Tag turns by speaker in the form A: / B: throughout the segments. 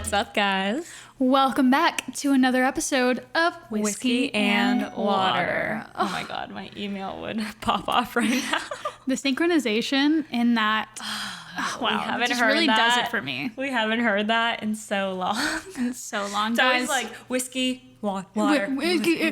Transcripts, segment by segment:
A: What's up, guys?
B: Welcome back to another episode of
A: Whiskey and Water. Oh my god, my email would pop off right now.
B: The synchronization in that,
A: Wow,
B: it just really does it for me.
A: We haven't heard that in so long.
B: It's so long,
A: It's always
B: guys.
A: like whiskey, water, whiskey,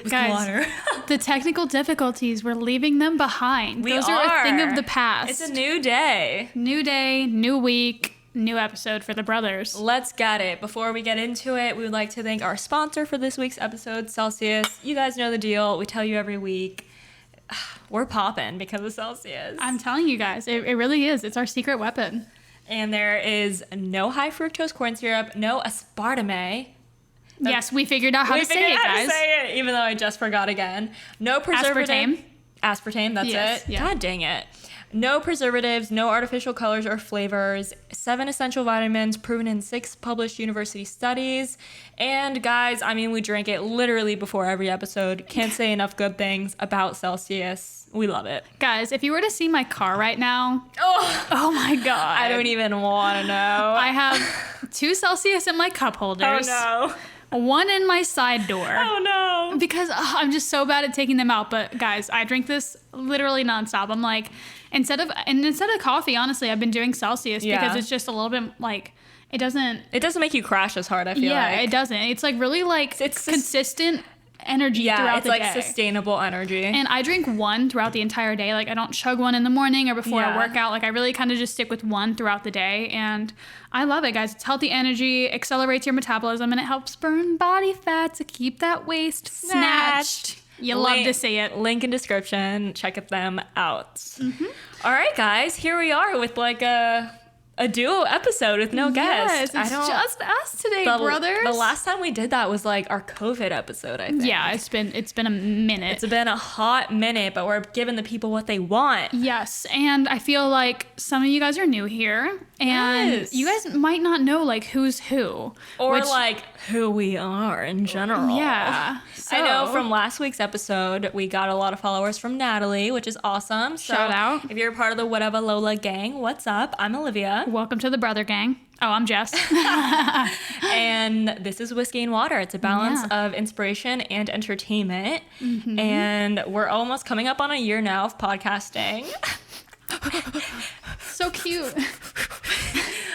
B: Guys,
A: water.
B: The technical difficulties, we're leaving them behind. Those are a thing of the past.
A: It's a new day.
B: New day, new week, new episode for the brothers.
A: Let's get it. Before we get into it, we would like to thank our sponsor for this week's episode, Celsius. You guys know the deal. We tell you every week. We're popping because of Celsius.
B: I'm telling you guys, it really is. It's our secret weapon.
A: And there is no high fructose corn syrup, no aspartame.
B: Yes, we figured out how to say it, guys.
A: To say it, even though I just forgot again. No preservative. Aspartame, that's it.
B: Yeah.
A: God dang it. No preservatives, no artificial colors or flavors, 7 essential vitamins proven in 6 published university studies. And guys, I mean, we drink it literally before every episode. Can't say enough good things about Celsius. We love it.
B: Guys, if you were to see my car right now, oh my God.
A: I don't even want to know.
B: I have 2 Celsius in my cup holders.
A: Oh no.
B: 1 in my side door.
A: Oh no.
B: Because I'm just so bad at taking them out. But guys, I drink this literally nonstop. I'm like, instead of coffee, honestly, I've been doing Celsius because it's just a little bit like, it doesn't
A: make you crash as hard, I feel like.
B: Yeah, it doesn't. It's like really like it's consistent energy throughout the day.
A: Yeah, it's like sustainable energy.
B: And I drink 1 throughout the entire day. Like I don't chug 1 in the morning or before I work out. Like I really kind of just stick with 1 throughout the day. And I love it, guys. It's healthy energy, accelerates your metabolism, and it helps burn body fat to keep that waist snatched. You love to see it.
A: Link in description. Check them out. Mm-hmm. All right, guys. Here we are with like a duo episode with no guest.
B: Yes, it's just us today, brothers.
A: The last time we did that was like our COVID episode, I think.
B: Yeah, it's been a minute.
A: It's been a hot minute, but we're giving the people what they want.
B: Yes, and I feel like some of you guys are new here, and you guys might not know like who's who.
A: Or like who we are in general.
B: Yeah.
A: I know from last week's episode, we got a lot of followers from Natalie, which is awesome. So
B: shout out.
A: If you're part of the Whatever Lola gang, what's up? I'm Olivia.
B: Welcome to the brother gang. Oh, I'm Jess.
A: And this is Whiskey and Water. It's a balance of inspiration and entertainment. Mm-hmm. And we're almost coming up on a year now of podcasting.
B: So cute.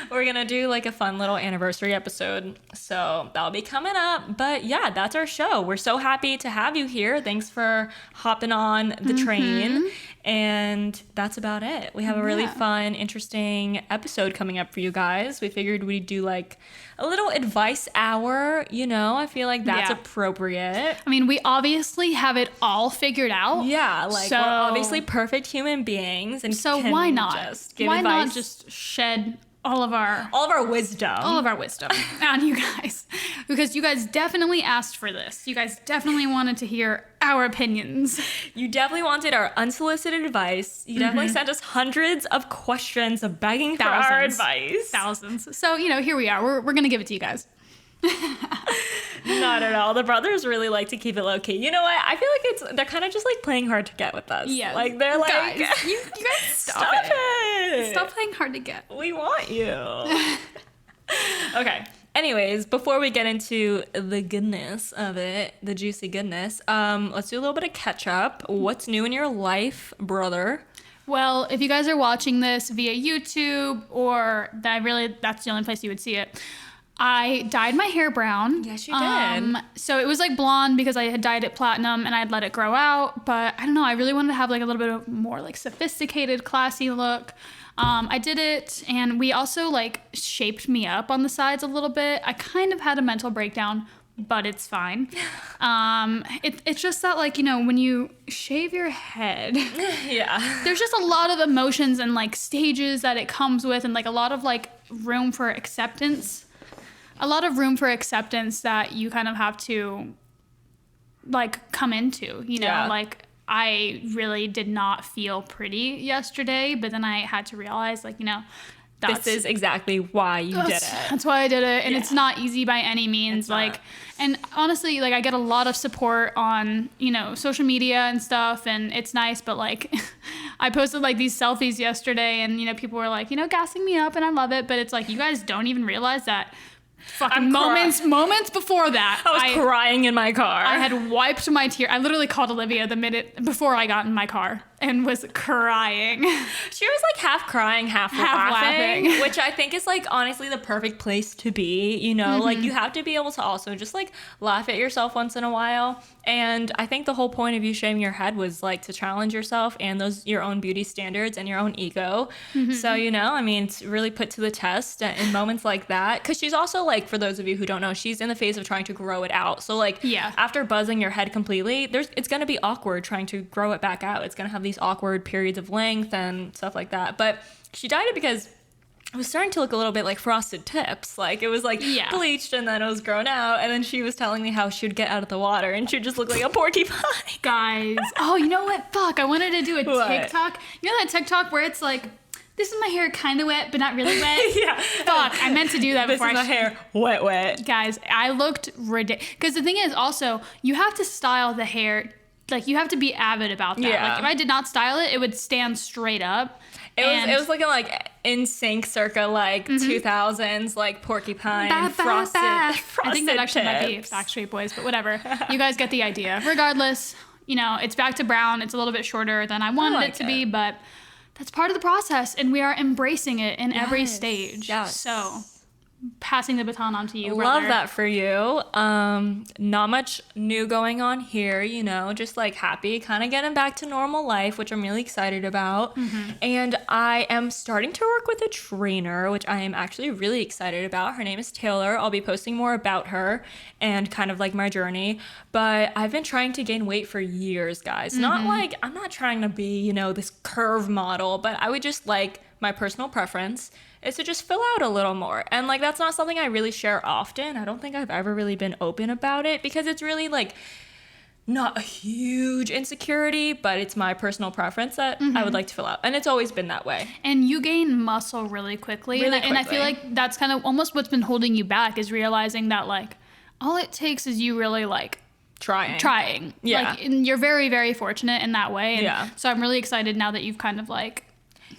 A: We're going to do like a fun little anniversary episode. So that'll be coming up. But yeah, that's our show. We're so happy to have you here. Thanks for hopping on the train. And that's about it. We have a really fun, interesting episode coming up for you guys. We figured we'd do like a little advice hour. You know, I feel like that's appropriate.
B: I mean, we obviously have it all figured out.
A: Yeah, like we're obviously perfect human beings. And
B: so why not? Just give advice. Not just shed all of our wisdom on you guys, because you guys definitely asked for this. You guys definitely wanted to hear our opinions.
A: You definitely wanted our unsolicited advice. You definitely sent us hundreds of questions of begging for our advice.
B: Thousands. So, here we are. We're going to give it to you guys.
A: Not at all. The brothers really like to keep it low key. You know what? I feel like they're kind of just like playing hard to get with us.
B: Yeah.
A: Like they're like,
B: guys, you guys stop it. Stop playing hard to get.
A: We want you. Okay. Anyways, before we get into the goodness of it, the juicy goodness, let's do a little bit of catch up. What's new in your life, brother?
B: Well, if you guys are watching this via YouTube, or that's the only place you would see it, I dyed my hair brown.
A: Yes, you did.
B: So it was like blonde because I had dyed it platinum and I'd let it grow out. But I don't know, I really wanted to have like a little bit of more like sophisticated, classy look. I did it, and we also like shaped me up on the sides a little bit. I kind of had a mental breakdown, but it's fine. It's just that like, when you shave your head, there's just a lot of emotions and like stages that it comes with, and like a lot of like room for acceptance. A lot of room for acceptance that you kind of have to like come into, like I really did not feel pretty yesterday, but then I had to realize like,
A: this is exactly why you did it.
B: That's why I did it. And it's not easy by any means. And honestly, like I get a lot of support on, social media and stuff, and it's nice, but like I posted like these selfies yesterday, and, people were like, gassing me up, and I love it. But it's like, you guys don't even realize that Fucking moments before that,
A: I was crying in my car.
B: I had wiped my tear. I literally called Olivia the minute before I got in my car and was crying.
A: She was like half crying, half laughing, which I think is like honestly the perfect place to be, you know, like you have to be able to also just like laugh at yourself once in a while. And I think the whole point of you shaving your head was like to challenge yourself and your own beauty standards and your own ego. So, you know, I mean, it's really put to the test in moments like that. Cause she's also like, for those of you who don't know, she's in the phase of trying to grow it out. So like after buzzing your head completely, it's going to be awkward trying to grow it back out. It's going to have these awkward periods of length and stuff like that. But she dyed it because it was starting to look a little bit like frosted tips. Like it was like bleached and then it was grown out. And then she was telling me how she would get out of the water and she'd just look like a porcupine.
B: Guys. Oh, you know what? Fuck. I wanted to do a TikTok. You know that TikTok where it's like, this is my hair kind of wet, but not really wet?
A: Yeah.
B: Fuck. I meant to do that before.
A: This is my hair wet.
B: Guys, I looked ridiculous. Because the thing is also, you have to style the hair. Like, you have to be avid about that.
A: Yeah.
B: Like, if I did not style it, it would stand straight up.
A: It was looking like in sync circa like 2000s, like porcupine, frosted
B: I think that actually
A: tips.
B: might be Backstreet Boys, but whatever. You guys get the idea. Regardless, you know, it's back to brown. It's a little bit shorter than I wanted it to be, but that's part of the process, and we are embracing it in every stage.
A: Yes.
B: So, passing the baton on to you, brother.
A: Love that for you. Not much new going on here, you know, just like happy, kind of getting back to normal life, which I'm really excited about. And I am starting to work with a trainer, which I am actually really excited about. Her name is Taylor. I'll be posting more about her and kind of like my journey. But I've been trying to gain weight for years, guys. Not like, I'm not trying to be, you know, this curve model, but I would just like, my personal preference is to just fill out a little more. And like, that's not something I really share often. I don't think I've ever really been open about it because it's really like not a huge insecurity, but it's my personal preference that I would like to fill out. And it's always been that way.
B: And you gain muscle really quickly. And I feel like that's kind of almost what's been holding you back is realizing that like, all it takes is you really like trying.
A: Yeah.
B: Like, and you're very, very fortunate in that way. And so I'm really excited now that you've kind of like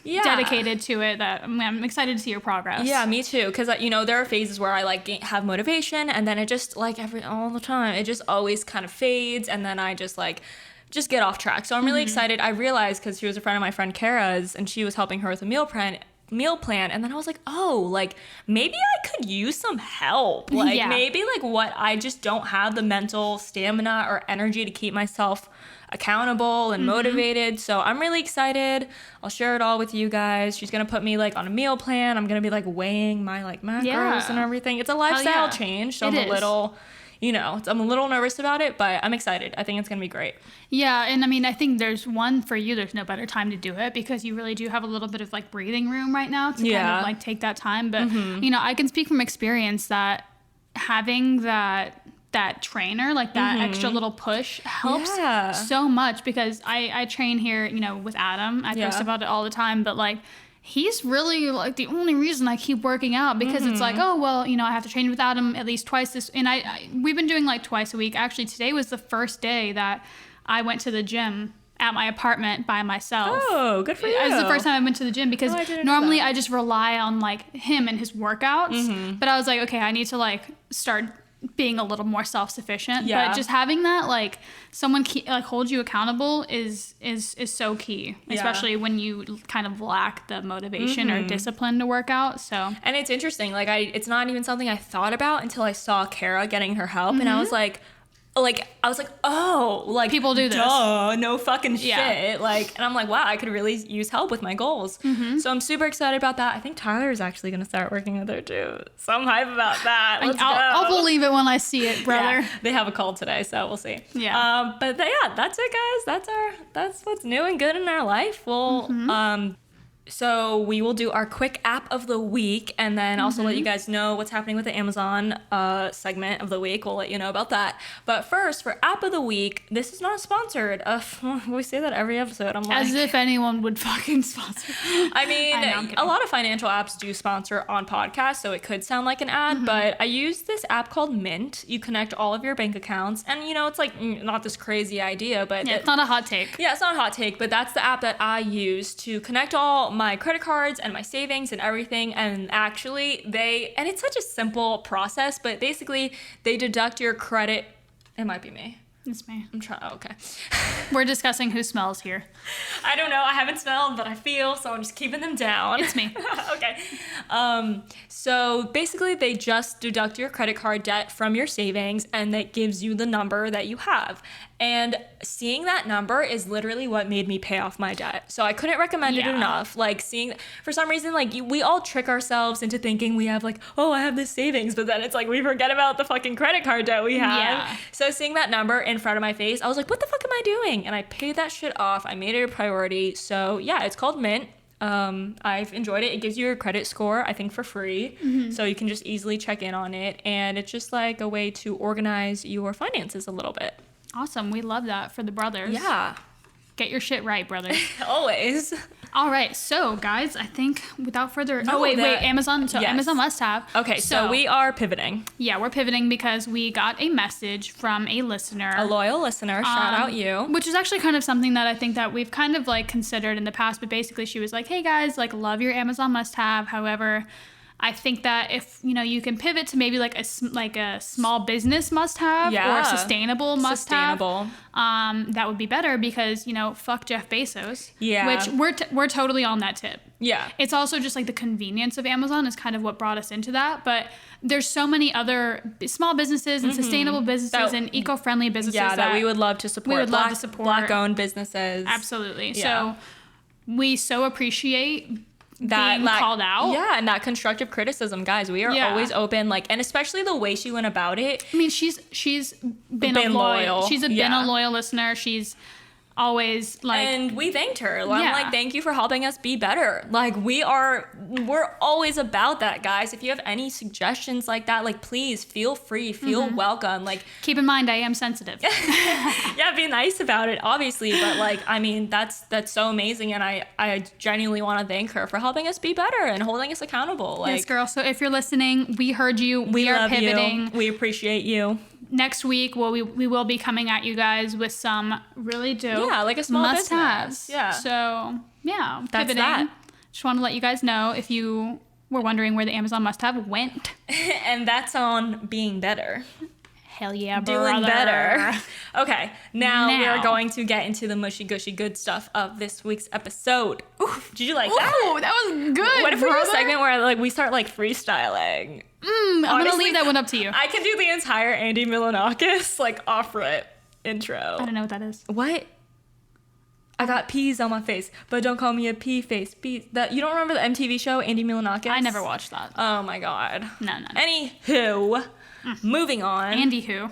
B: dedicated to it, that I'm excited to see your progress.
A: Yeah, me too. Because, you know, there are phases where I like have motivation and then it just like all the time, it just always kind of fades. And then I just get off track. So I'm really excited. I realized because she was a friend of my friend Kara's and she was helping her with a meal plan. And then I was like, oh, like maybe I could use some help. Like maybe like what I just don't have the mental stamina or energy to keep myself accountable and motivated. So I'm really excited. I'll share it all with you guys. She's gonna put me like on a meal plan. I'm gonna be like weighing my like macros and everything. It's a lifestyle change. So I'm a little, you know, I'm a little nervous about it, but I'm excited. I think it's gonna be great.
B: Yeah, and I mean, I think there's no better time to do it because you really do have a little bit of like breathing room right now to kind of like take that time. But you know, I can speak from experience that having that trainer, like that extra little push helps so much because I train here, you know, with Adam. I post about it all the time, but like he's really like the only reason I keep working out because it's like, oh, well, you know, I have to train with Adam at least twice this, and we've been doing like twice a week. Actually, today was the first day that I went to the gym at my apartment by myself.
A: Oh, good for you.
B: It was the first time I went to the gym because normally I just rely on like him and his workouts. But I was like, okay, I need to like start being a little more self-sufficient. But just having that like someone like hold you accountable is so key, especially when you kind of lack the motivation or discipline to work out. So, and
A: it's interesting, like it's not even something I thought about until I saw Kara getting her help, and I was like, oh, like
B: people do this.
A: Duh, no fucking shit. Like, and I'm like, wow, I could really use help with my goals. So I'm super excited about that. I think Tyler is actually going to start working with her too. So I'm hype about that.
B: I'll believe it when I see it, brother.
A: Yeah, they have a call today, so we'll see.
B: Yeah.
A: But that's it, guys. That's what's new and good in our life. We'll So we will do our quick app of the week and then also let you guys know what's happening with the Amazon segment of the week. We'll let you know about that. But first, for app of the week, this is not sponsored. We say that every episode. I'm like,
B: as if anyone would fucking sponsor.
A: I mean, a lot of financial apps do sponsor on podcasts, so it could sound like an ad, but I use this app called Mint. You connect all of your bank accounts, and you know, it's like not this crazy idea, but
B: it's not a hot take.
A: Yeah, it's not a hot take, but that's the app that I use to connect all my credit cards and my savings and everything. And actually and it's such a simple process, but basically they deduct your credit. It might be me.
B: It's me.
A: I'm trying. Oh, okay.
B: We're discussing who smells here.
A: I don't know. I haven't smelled, but I feel, so I'm just keeping them down.
B: It's me.
A: Okay. So basically, they just deduct your credit card debt from your savings, and that gives you the number that you have. And seeing that number is literally what made me pay off my debt. So I couldn't recommend it enough. Like, for some reason, like, we all trick ourselves into thinking we have, like, oh, I have this savings, but then it's like we forget about the fucking credit card debt we have.
B: Yeah.
A: So seeing that number in front of my face, I was like, what the fuck am I doing? And I paid that shit off. I made it a priority. So yeah, it's called Mint. I've enjoyed it. It gives you your credit score, I think, for free. So you can just easily check in on it. And it's just like a way to organize your finances a little bit.
B: Awesome. We love that for the brothers.
A: Yeah.
B: Get your shit right, brothers.
A: Always.
B: All right. So, guys, I think without further...
A: No,
B: oh, wait. Amazon. So,
A: yes.
B: Amazon must-have.
A: Okay, so we are pivoting.
B: Yeah, we're pivoting because we got a message from a listener.
A: A loyal listener. Shout out you.
B: Which is actually kind of something that I think that we've kind of, like, considered in the past. But basically, she was like, hey, guys, like, love your Amazon must-have. However... I think that if, you can pivot to maybe like a small business must-have or a sustainable must-have, that would be better because, fuck Jeff Bezos. Yeah. Which we're totally on that tip.
A: Yeah.
B: It's also just like the convenience of Amazon is kind of what brought us into that. But there's so many other small businesses and sustainable businesses and eco-friendly businesses
A: that we would love to support.
B: We would love to support.
A: Black-owned businesses.
B: Absolutely. Yeah. So we so appreciate... that being called out.
A: Yeah, and that constructive criticism, guys. We are always open, like, and especially the way she went about it.
B: I mean, she's been loyal. She's been a loyal listener. She's always like,
A: and we thanked her. I'm like, thank you for helping us be better. Like, we're always about that, guys. If you have any suggestions like that, like, please feel free, feel welcome. Like,
B: keep in mind, I am sensitive.
A: Yeah, be nice about it, obviously. But like, I mean, that's so amazing, and I genuinely want to thank her for helping us be better and holding us accountable. Like,
B: yes, girl. So if you're listening, we heard you. We are pivoting.
A: We appreciate you.
B: Next week, we will be coming at you guys with some really dope
A: like a small
B: must-haves.
A: Business. Yeah.
B: So yeah,
A: that's
B: pivoting.
A: That.
B: Just want to let you guys know if you were wondering where the Amazon must-have went.
A: And that's on being better.
B: Hell yeah,
A: doing
B: brother.
A: Better. Okay, now we are going to get into the mushy gushy good stuff of this week's episode. Ooh, did you like that?
B: Ooh, that was good.
A: What if we do a segment where like we start like freestyling?
B: I'm gonna leave that one up to you.
A: I can do the entire Andy Milonakis like off-rip intro.
B: I don't know what that is.
A: What? I got peas on my face, but don't call me a pea face. You don't remember the MTV show Andy Milonakis?
B: I never watched that.
A: Oh my god.
B: No.
A: Anywho, moving on.
B: Andy who?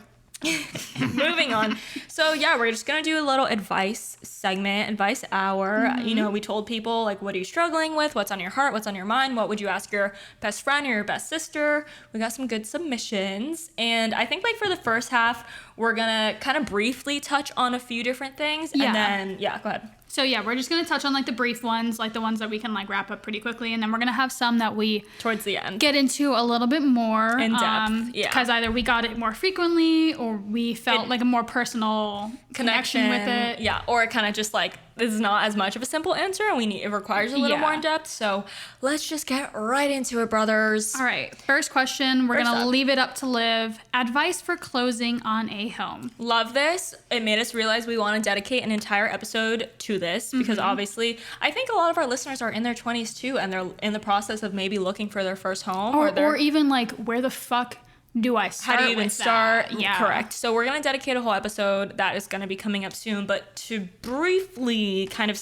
A: Moving on. So yeah, we're just gonna do a little advice segment, advice hour. We told people like, what are you struggling with? What's on your heart? What's on your mind? What would you ask your best friend or your best sister? We got some good submissions, and I think like for the first half, we're gonna kind of briefly touch on a few different things, and then go ahead.
B: So yeah, we're just gonna touch on like the brief ones, like the ones that we can like wrap up pretty quickly, and then we're gonna have some that we
A: towards the end
B: get into a little bit more
A: in depth.
B: Because either we got it more frequently or we felt like a more personal connection with it.
A: Yeah, or it kind of just like this is not as much of a simple answer, and it requires a little more in depth. So let's just get right into it, brothers.
B: All right, first question. We're gonna leave it up to Liv. Advice for closing on a home.
A: Love this. It made us realize we want to dedicate an entire episode to this because obviously I think a lot of our listeners are in their 20s too, and they're in the process of maybe looking for their first home,
B: or even like where the fuck do I start?
A: How do you even start?
B: That? Yeah.
A: Correct. So we're going to dedicate a whole episode that is going to be coming up soon, but to briefly kind of...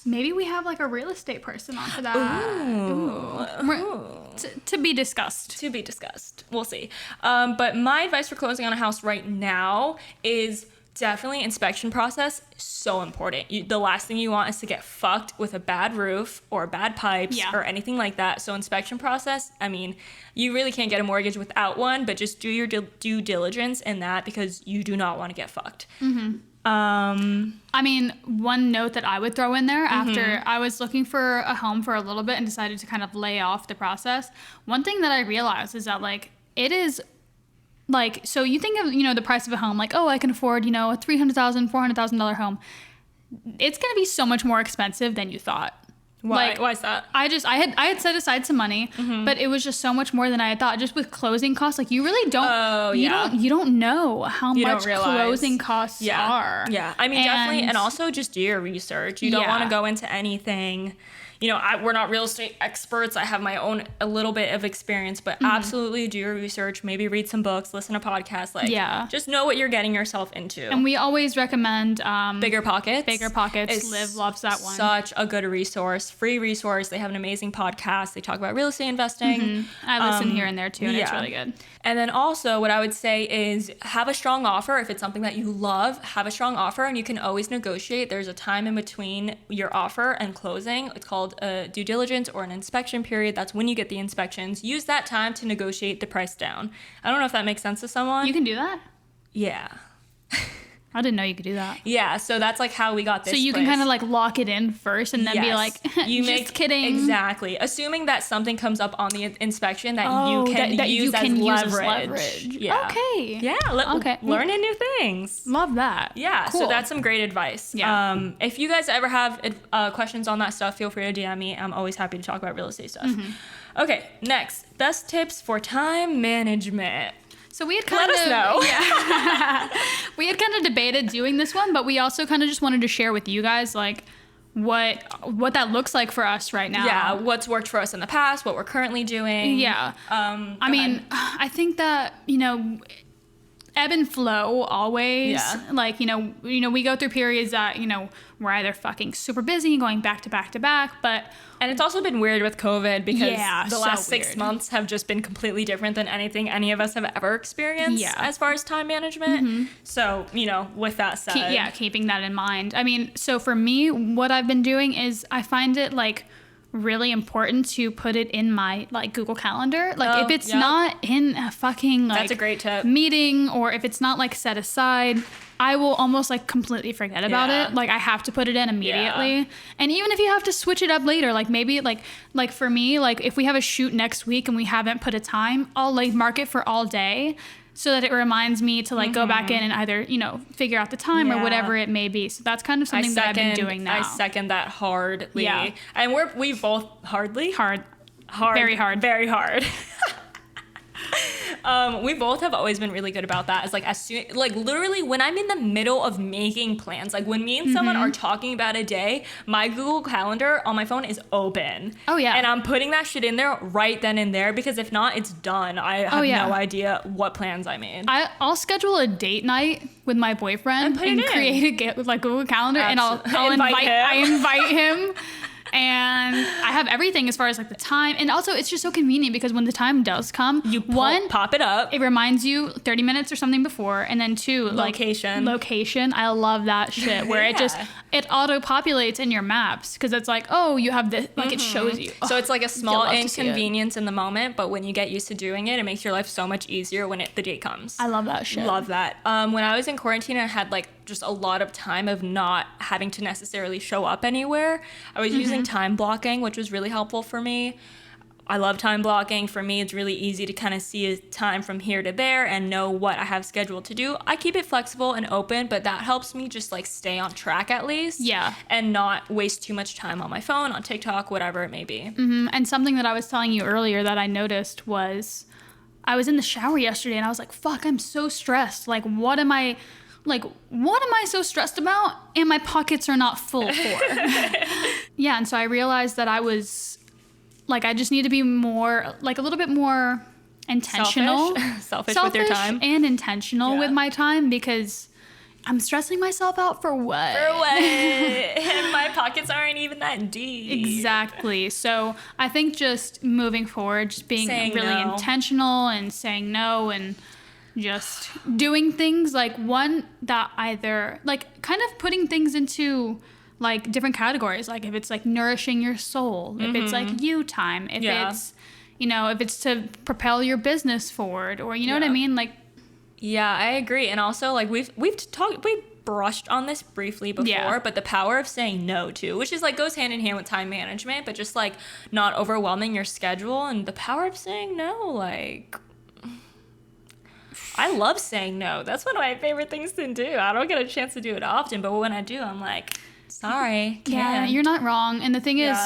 B: Maybe we have like a real estate person on for that. To be discussed.
A: To be discussed. We'll see. But my advice for closing on a house right now is definitely inspection process. So important. The last thing you want is to get fucked with a bad roof or bad pipes or anything like that. So inspection process, I mean, you really can't get a mortgage without one, but just do your due diligence in that because you do not want to get fucked.
B: I mean, one note that I would throw in there after I was looking for a home for a little bit and decided to kind of lay off the process, one thing that I realized is that like it is like, so you think of, the price of a home, like, oh, I can afford, a $300,000, $400,000 home. It's going to be so much more expensive than you thought.
A: Why?
B: Like,
A: Why is that?
B: I had set aside some money, but it was just so much more than I had thought. Just with closing costs, like you really don't, you don't know how much closing costs are.
A: Yeah, I mean, definitely, and also just do your research. You don't want to go into anything. You know, we're not real estate experts. I have my own a little bit of experience, but absolutely do your research. Maybe read some books, listen to podcasts. Like, just know what you're getting yourself into.
B: And we always recommend
A: Bigger Pockets.
B: Bigger Pockets. Liv loves that one.
A: Such a good resource, free resource. They have an amazing podcast. They talk about real estate investing.
B: I listen here and there too, and it's really good.
A: And then also what I would say is have a strong offer. If it's something that you love, have a strong offer, and you can always negotiate. There's a time in between your offer and closing. It's called a due diligence or an inspection period. That's when you get the inspections. Use that time to negotiate the price down. I don't know if that makes sense to someone.
B: You can do that?
A: Yeah.
B: I didn't know you could do that.
A: Yeah, so that's like how we got this.
B: So you can kind of like lock it in first and then be like, just kidding.
A: Exactly. Assuming that something comes up on the inspection that you can use as leverage. Yeah.
B: Okay.
A: Yeah. Learning new things.
B: Love that.
A: Yeah.
B: Cool.
A: So that's some great advice.
B: Yeah.
A: If you guys ever have questions on that stuff, feel free to DM me. I'm always happy to talk about real estate stuff. Okay. Next, best tips for time management.
B: So we had kind of we had kind of debated doing this one, but we also kind of just wanted to share with you guys like what that looks like for us right now.
A: Yeah, what's worked for us in the past, what we're currently doing.
B: Yeah. I mean, I think that, you know, ebb and flow always.
A: Yeah.
B: Like, you know, we go through periods that, you know, we're either fucking super busy going back to back to back, but
A: and it's also been weird with COVID because the last 6
B: weird.
A: months have just been completely different than anything any of us have ever experienced as far as time management. So, you know, with that said.
B: Keeping that in mind. I mean, so for me, what I've been doing is I find it like really important to put it in my like Google Calendar. Like if it's not in a fucking like
A: that's a great tip.
B: Meeting, or if it's not like set aside, I will almost like completely forget about it. Like I have to put it in immediately. Yeah. And even if you have to switch it up later, like maybe like for me, like if we have a shoot next week and we haven't put a time, I'll like mark it for all day so that it reminds me to like go back in and either, you know, figure out the time or whatever it may be. So that's kind of something that I've been doing now.
A: I second that hardly.
B: Yeah.
A: And we both very hard. We both have always been really good about that. It's like as soon, like literally when I'm in the middle of making plans, like when me and someone are talking about a day, my Google Calendar on my phone is open.
B: Oh yeah.
A: And I'm putting that shit in there right then and there because if not, it's done. I have no idea what plans I made.
B: I'll schedule a date night with my boyfriend and create a like Google Calendar and I'll invite him. And I have everything as far as like the time. And also it's just so convenient because when the time does come,
A: you pop it up.
B: It reminds you 30 minutes or something before. And then two,
A: location.
B: I love that shit where it auto populates in your maps because it's like, oh, you have this, like it shows you.
A: So it's like a small inconvenience in the moment, but when you get used to doing it, it makes your life so much easier when the date comes.
B: I love that shit.
A: Love that. When I was in quarantine, I had like just a lot of time of not having to necessarily show up anywhere. I was using time blocking, which was really helpful for me. I love time blocking. For me, it's really easy to kind of see a time from here to there and know what I have scheduled to do. I keep it flexible and open, but that helps me just like stay on track at least.
B: Yeah.
A: And not waste too much time on my phone, on TikTok, whatever it may be.
B: And something that I was telling you earlier that I noticed was I was in the shower yesterday and I was like, fuck, I'm so stressed. Like, what am I so stressed about? And my pockets are not full for. Yeah, and so I realized that I was, like, I just need to be more, like, a little bit more intentional.
A: Selfish with your time.
B: And intentional with my time because I'm stressing myself out for what?
A: And my pockets aren't even that deep.
B: Exactly. So I think just moving forward, just being really intentional and saying no and just doing things like one that either like kind of putting things into like different categories, like if it's like nourishing your soul, if it's like you time, if it's, you know, if it's to propel your business forward or you know what I mean, like
A: I agree. And also like we've brushed on this briefly before, but the power of saying no too, which is like goes hand in hand with time management, but just like not overwhelming your schedule and the power of saying no, like I love saying no. That's one of my favorite things to do. I don't get a chance to do it often, but when I do, I'm like, sorry.
B: Yeah, you're not wrong. And the thing is,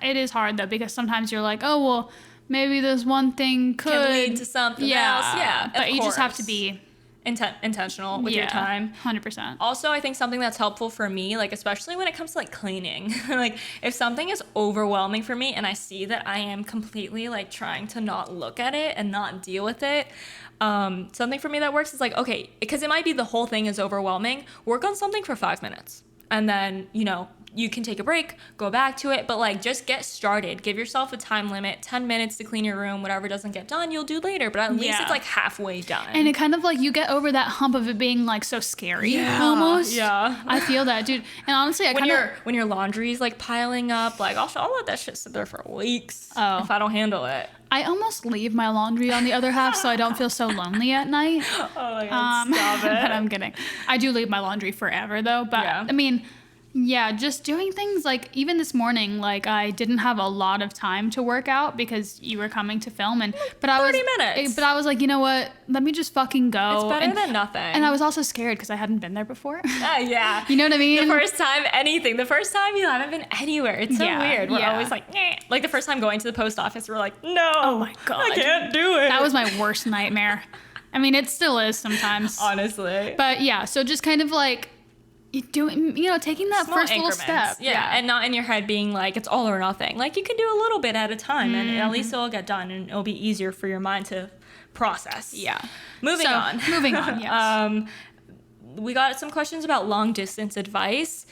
B: it is hard though, because sometimes you're like, oh, well, maybe this one thing
A: Can lead to something else. Yeah,
B: but you just have to be
A: intentional with your time.
B: 100%.
A: Also, I think something that's helpful for me, like especially when it comes to like cleaning, like if something is overwhelming for me and I see that I am completely like trying to not look at it and not deal with it, something for me that works is like, okay, because it might be the whole thing is overwhelming, work on something for 5 minutes and then, you know, you can take a break, go back to it, but like just get started. Give yourself a time limit, 10 minutes to clean your room. Whatever doesn't get done, you'll do later, but at least it's like halfway done.
B: And it kind of like you get over that hump of it being like so scary almost.
A: Yeah.
B: I feel that, dude. And honestly,
A: when your laundry's like piling up, like I'll let that shit sit there for weeks if I don't handle it.
B: I almost leave my laundry on the other half so I don't feel so lonely at night.
A: Oh my God, stop it.
B: But I'm kidding. I do leave my laundry forever though. But I mean, yeah, just doing things like even this morning, like I didn't have a lot of time to work out because you were coming to film, but
A: 30 minutes.
B: But I was like, you know what? Let me just fucking go.
A: It's better than nothing.
B: And I was also scared because I hadn't been there before.
A: Yeah.
B: You know what I mean?
A: The first time you haven't been anywhere. It's so weird. We're always like, eh. Like the first time going to the post office, we're like, no.
B: Oh my God.
A: I can't do it.
B: That was my worst nightmare. I mean, it still is sometimes.
A: Honestly.
B: But yeah, so just kind of like doing, you know, taking that
A: small
B: first
A: increments.
B: little step.
A: Yeah, and not in your head being like, it's all or nothing. Like you can do a little bit at a time and at least it'll get done and it'll be easier for your mind to process.
B: Yeah.
A: Moving on,
B: yes.
A: We got some questions about long distance advice.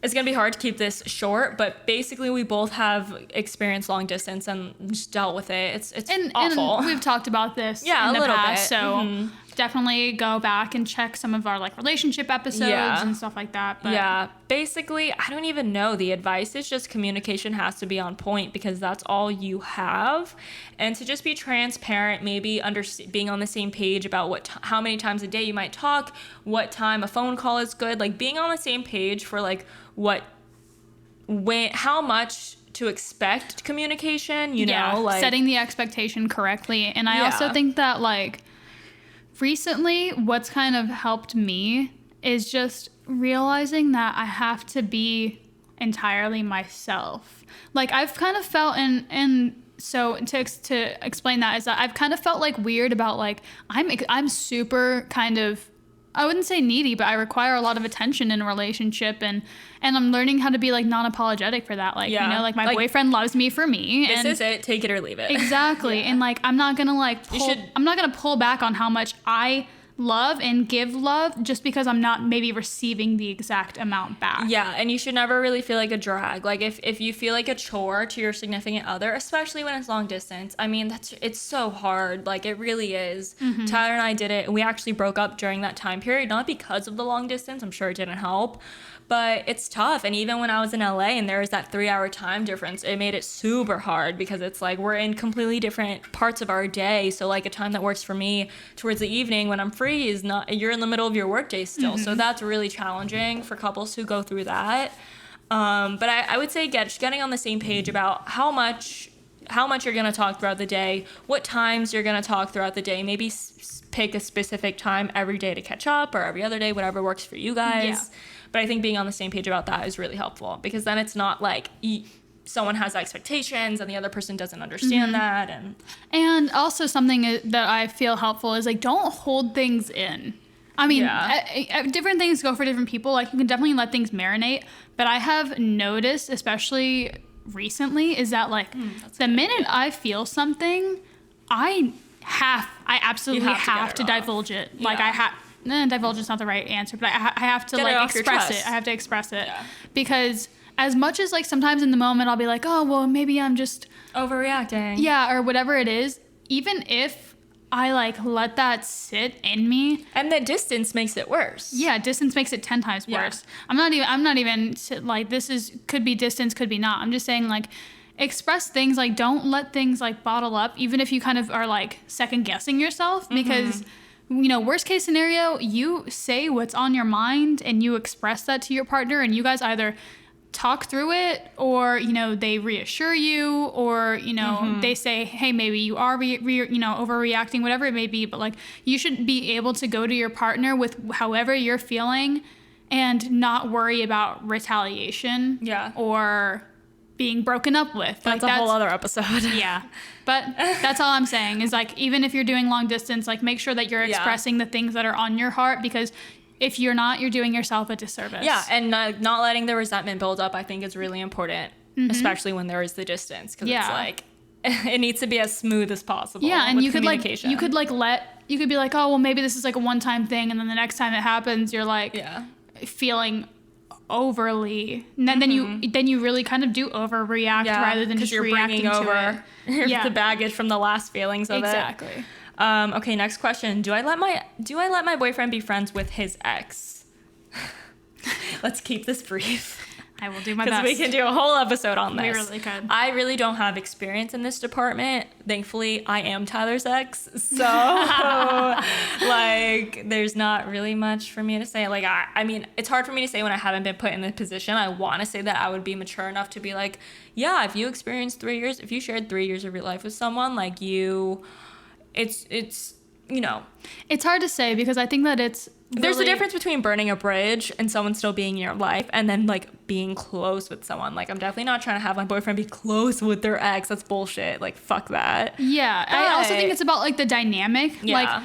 A: It's going to be hard to keep this short, but basically we both have experienced long distance and just dealt with it. It's awful.
B: And we've talked about this in the past, so definitely go back and check some of our like relationship episodes and stuff like that. But
A: basically, I don't even know. The advice is just communication has to be on point because that's all you have. And to just be transparent, maybe being on the same page about how many times a day you might talk, what time a phone call is good, like being on the same page for like how much to expect communication, you know, like
B: setting the expectation correctly. And I also think that like recently what's kind of helped me is just realizing that I have to be entirely myself. Like I've kind of felt so to explain that is that I've kind of felt like weird about like I'm super kind of, I wouldn't say needy, but I require a lot of attention in a relationship, and I'm learning how to be like non-apologetic for that. Like, you know, like my boyfriend loves me for me.
A: This is it. Take it or leave it.
B: Exactly. And like, I'm not gonna like I'm not gonna pull back on how much I love and give love just because I'm not maybe receiving the exact amount back.
A: Yeah, and you should never really feel like a drag. Like if you feel like a chore to your significant other, especially when it's long distance, I mean, it's so hard. Like it really is. Tyler and I did it, and we actually broke up during that time period, not because of the long distance. I'm sure it didn't help. But it's tough. And even when I was in LA and there was that 3-hour time difference, it made it super hard because it's like we're in completely different parts of our day. So like a time that works for me towards the evening when I'm free is not, you're in the middle of your workday still. So that's really challenging for couples who go through that. But I would say getting on the same page about how much you're going to talk throughout the day, what times you're going to talk throughout the day, maybe pick a specific time every day to catch up or every other day, whatever works for you guys. Yeah. But I think being on the same page about that is really helpful because then it's not like someone has expectations and the other person doesn't understand that.
B: And also something that I feel helpful is like, don't hold things in. I mean, different things go for different people. Like you can definitely let things marinate, but I have noticed, especially recently, is that like the minute I feel something, I absolutely have to divulge it. Yeah. Like divulge is not the right answer, but I have to like express it. I have to express it because as much as like sometimes in the moment I'll be like, oh, well, maybe I'm just
A: overreacting.
B: Yeah. Or whatever it is. Even if I like let that sit in me.
A: And the distance makes it worse.
B: Yeah. Distance makes it 10 times worse. I'm not even like, could be distance, could be not. I'm just saying like, express things, like don't let things like bottle up, even if you kind of are like second guessing yourself because you know, worst case scenario, you say what's on your mind and you express that to your partner and you guys either talk through it or, you know, they reassure you or, you know, they say, hey, maybe you are, overreacting, whatever it may be. But like, you should be able to go to your partner with however you're feeling and not worry about retaliation or being broken up with.
A: That's a whole other episode.
B: Yeah. But that's all I'm saying is like, even if you're doing long distance, like make sure that you're expressing the things that are on your heart, because if you're not, you're doing yourself a disservice.
A: Yeah. And not letting the resentment build up, I think is really important, especially when there is the distance. Cause it's like, it needs to be as smooth as possible.
B: Yeah. And
A: with
B: you could
A: communication.
B: you could be like, oh, well, maybe this is like a one-time thing. And then the next time it happens, you're like feeling overly, and then you really kind of do overreact rather than just reacting to it.
A: The baggage from the last feelings of it.
B: Exactly.
A: Okay, next question. Do I let my boyfriend be friends with his ex? Let's keep this brief.
B: I will do my best.
A: Because we can do a whole episode on this.
B: We really could.
A: I really don't have experience in this department. Thankfully, I am Tyler's ex. So, like, there's not really much for me to say. Like, I mean, it's hard for me to say when I haven't been put in the position. I want to say that I would be mature enough to be like, yeah, if you experienced 3 years, if you shared 3 years of your life with someone, like it's, you know.
B: It's hard to say because I think that
A: there's a difference between burning a bridge and someone still being in your life and then like being close with someone. Like, I'm definitely not trying to have my boyfriend be close with their ex. That's bullshit. Like, fuck that.
B: Yeah. But I also think it's about like the dynamic.
A: Yeah.
B: Like,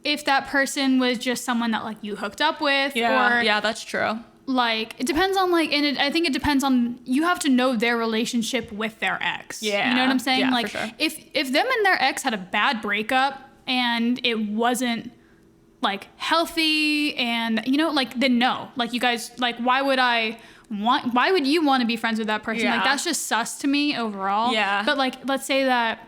B: if that person was just someone that like you hooked up with, or
A: yeah, that's true.
B: Like, it depends on like, and I think it depends on, you have to know their relationship with their ex.
A: Yeah.
B: You know what I'm saying?
A: Yeah,
B: like,
A: for sure.
B: if them and their ex had a bad breakup and it wasn't like healthy and, you know, like, then no. Like, you guys, like, why would you want to be friends with that person?
A: Yeah.
B: Like, that's just sus to me overall.
A: Yeah.
B: But like, let's say that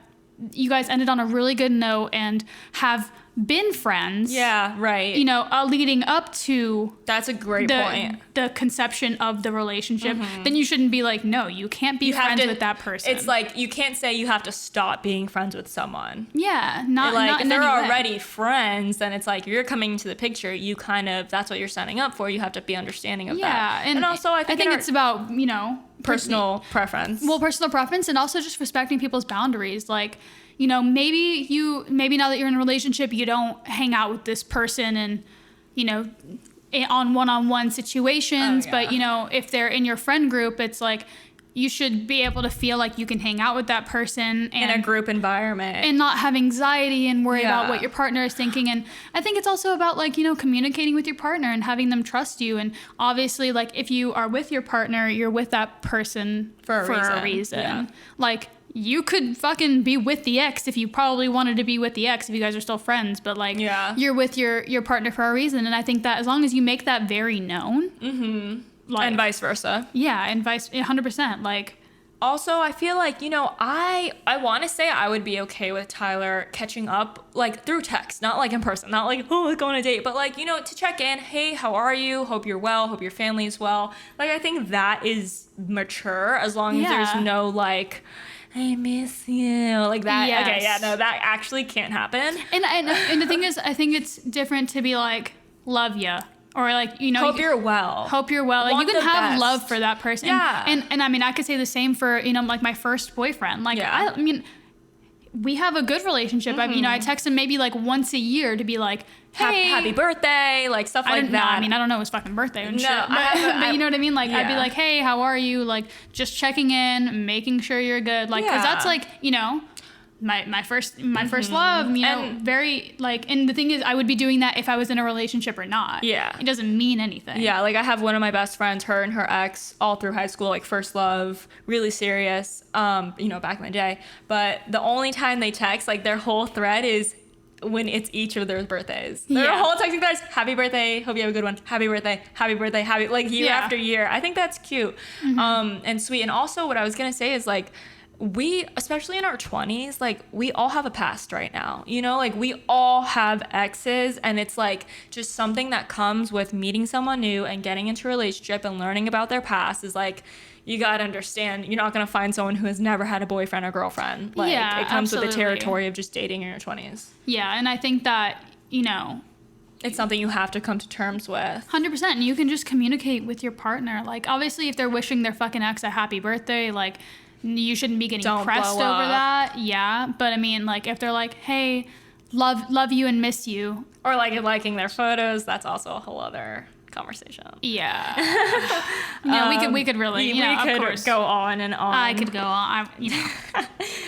B: you guys ended on a really good note and have been friends.
A: Yeah, right.
B: You know, leading up to
A: that's a great point.
B: The conception of the relationship, then you shouldn't be like, no, you can't be friends with that person.
A: It's like, you can't say you have to stop being friends with someone.
B: Yeah,
A: Like,
B: not
A: if
B: in
A: they're
B: any way.
A: already friends, then it's like, you're coming into the picture, you kind of, that's what you're signing up for. You have to be understanding of that.
B: Yeah,
A: and also I think
B: it's about, you know,
A: personal preference.
B: Well, personal preference, and also just respecting people's boundaries. Like, you know, maybe now that you're in a relationship, you don't hang out with this person and, you know, on one-on-one situations. But, you know, if they're in your friend group, it's like, you should be able to feel like you can hang out with that person and
A: in a group environment
B: and not have anxiety and worry about what your partner is thinking. And I think it's also about, like, you know, communicating with your partner and having them trust you. And obviously, like, if you are with your partner, you're with that person for a reason.
A: Yeah.
B: Like, you could fucking be with the ex if you probably wanted to be with the ex if you guys are still friends, but like, you're with your partner for a reason. And I think that as long as you make that very known, like,
A: and vice versa.
B: Yeah, and 100%. Like,
A: also, I feel like, you know, I want to say I would be okay with Tyler catching up, like, through text, not like in person, not like, oh, let's go on a date, but like, you know, to check in. Hey, how are you? Hope you're well. Hope your family's well. Like, I think that is mature, as long as there's no like, I miss you, like that.
B: Yes.
A: Okay, yeah, no, that actually can't happen.
B: And the thing is, I think it's different to be like, love ya, or like, you know,
A: hope you're well.
B: Hope you're well. Like,
A: Want
B: you can
A: the
B: have
A: best.
B: love for that person.
A: Yeah.
B: And I mean, I could say the same for, you know, like my first boyfriend. Like, I mean, we have a good relationship. I text him maybe like once a year to be like, hey,
A: happy birthday, like stuff like that.
B: I mean, I don't know his fucking birthday and shit. But,
A: but
B: you know what I mean? Like, I'd be like, hey, how are you? Like, just checking in, making sure you're good. Like, because that's like, you know, my first love, you know, very like, and the thing is, I would be doing that if I was in a relationship or not.
A: Yeah.
B: It doesn't mean anything.
A: Yeah, like I have one of my best friends, her and her ex, all through high school, like first love, really serious, you know, back in the day. But the only time they text, like their whole thread is when it's each of their birthdays. Their whole texting thread is happy birthday, hope you have a good one, happy birthday, happy, like year after year. I think that's cute and sweet. And also what I was gonna say is like, we, especially in our 20s, like we all have a past right now, you know, like we all have exes, and it's like just something that comes with meeting someone new and getting into a relationship and learning about their past is like, you gotta understand, you're not gonna find someone who has never had a boyfriend or girlfriend. Like, it comes with the territory of just dating in your 20s.
B: Yeah, and I think that, you know,
A: it's something you have to come to terms with.
B: 100%. And you can just communicate with your partner. Like, obviously, if they're wishing their fucking ex a happy birthday, like, you shouldn't be getting pressed over that. Yeah. But I mean, like, if they're like, hey, love you and miss you.
A: Or like liking their photos, that's also a whole other conversation.
B: Yeah. We could really,
A: we
B: of
A: could
B: course.
A: go on and on.
B: I could go on.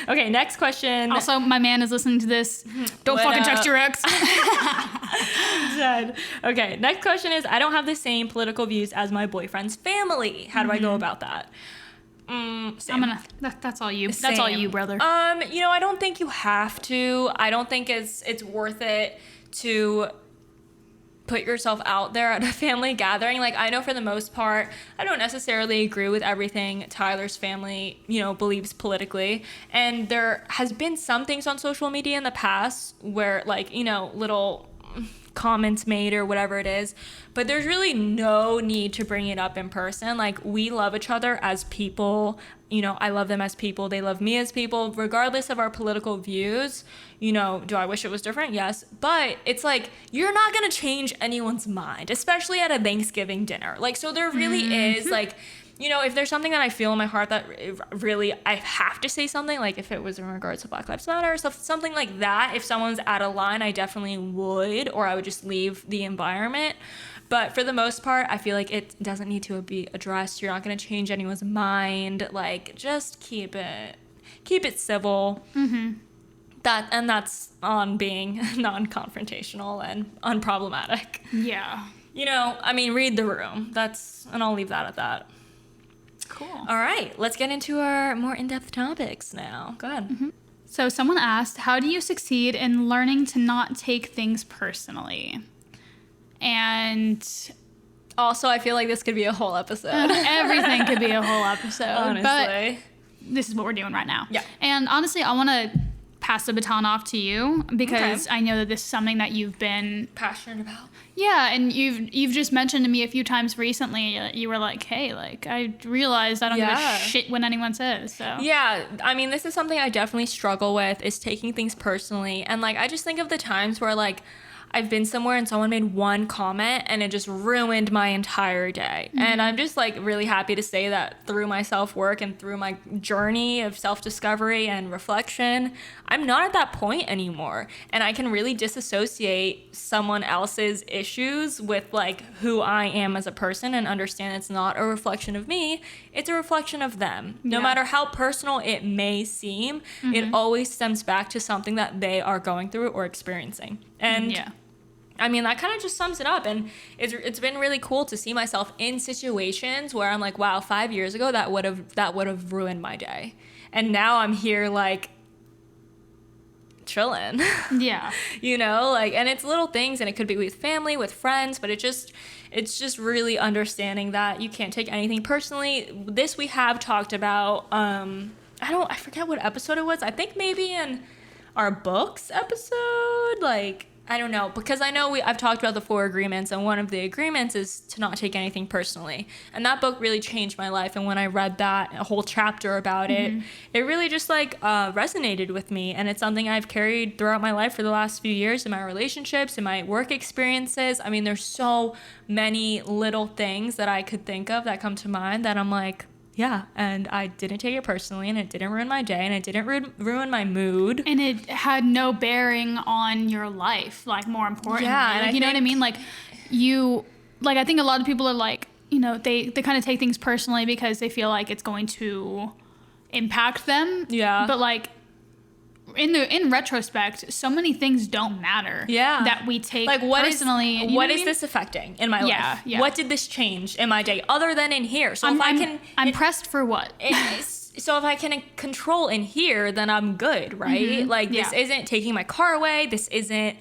A: Okay, next question.
B: Also, my man is listening to this. Don't fucking text your ex.
A: Dead. Okay, next question is, I don't have the same political views as my boyfriend's family. How do I go about that? Same.
B: That's all you. That's all you, brother.
A: I don't think you have to. I don't think it's worth it to put yourself out there at a family gathering. Like, I know for the most part, I don't necessarily agree with everything Tyler's family, believes politically. And there has been some things on social media in the past where, like, little comments made or whatever it is, but there's really no need to bring it up in person. Like, we love each other as people. I love them as people. They love me as people, regardless of our political views. Do I wish it was different? Yes. But it's like, you're not going to change anyone's mind, especially at a Thanksgiving dinner. Like, so there really is, like, if there's something that I feel in my heart that really I have to say something, like if it was in regards to Black Lives Matter or something like that, if someone's out of line, I definitely would, or I would just leave the environment. But for the most part, I feel like it doesn't need to be addressed. You're not going to change anyone's mind. Like, just keep it civil. Mm-hmm. That's on being non-confrontational and unproblematic.
B: Yeah.
A: Read the room. And I'll leave that at that.
B: Cool.
A: All right, let's get into our more in-depth topics now. Go ahead.
B: Mm-hmm. So someone asked, how do you succeed in learning to not take things personally? And
A: also, I feel like this could be a whole episode.
B: Everything could be a whole episode.
A: Honestly.
B: But this is what we're doing right now.
A: Yeah.
B: And honestly, I want to pass the baton off to you because I know that this is something that you've been
A: passionate about.
B: Yeah, and you've just mentioned to me a few times recently, you were like, hey, like, I realized I don't give a shit when anyone says, so.
A: Yeah, this is something I definitely struggle with, is taking things personally. And, like, I just think of the times where, like, I've been somewhere and someone made one comment and it just ruined my entire day. Mm-hmm. And I'm just, like, really happy to say that through my self-work and through my journey of self-discovery and reflection, I'm not at that point anymore. And I can really disassociate someone else's issues with, like, who I am as a person and understand it's not a reflection of me, it's a reflection of them. No matter how personal it may seem, it always stems back to something that they are going through or experiencing. And that kind of just sums it up. And it's been really cool to see myself in situations where I'm like, wow, 5 years ago, that would have ruined my day. And now I'm here, like, chilling.
B: Yeah.
A: And it's little things, and it could be with family, with friends, but it's just really understanding that you can't take anything personally. This we have talked about. I forget what episode it was. I think maybe in our books episode, like, I don't know, because I know I've talked about the 4 agreements, and one of the agreements is to not take anything personally. And that book really changed my life. And when I read that, a whole chapter about it really just, like, resonated with me. And it's something I've carried throughout my life for the last few years in my relationships, in my work experiences. There's so many little things that I could think of that come to mind that I'm like, yeah, and I didn't take it personally, and it didn't ruin my day, and it didn't ruin my mood.
B: And it had no bearing on your life, like, more importantly.
A: Yeah,
B: like, you know what I mean? Like, I think a lot of people are like, they kind of take things personally because they feel like it's going to impact them. Yeah. But, like, in retrospect, so many things don't matter. Yeah. That we take, like, personally.
A: What is this affecting in my life? Yeah. What did this change in my day other than in here? So
B: I'm pressed for what?
A: So if I can control in here, then I'm good, right? Like, this isn't taking my car away. This isn't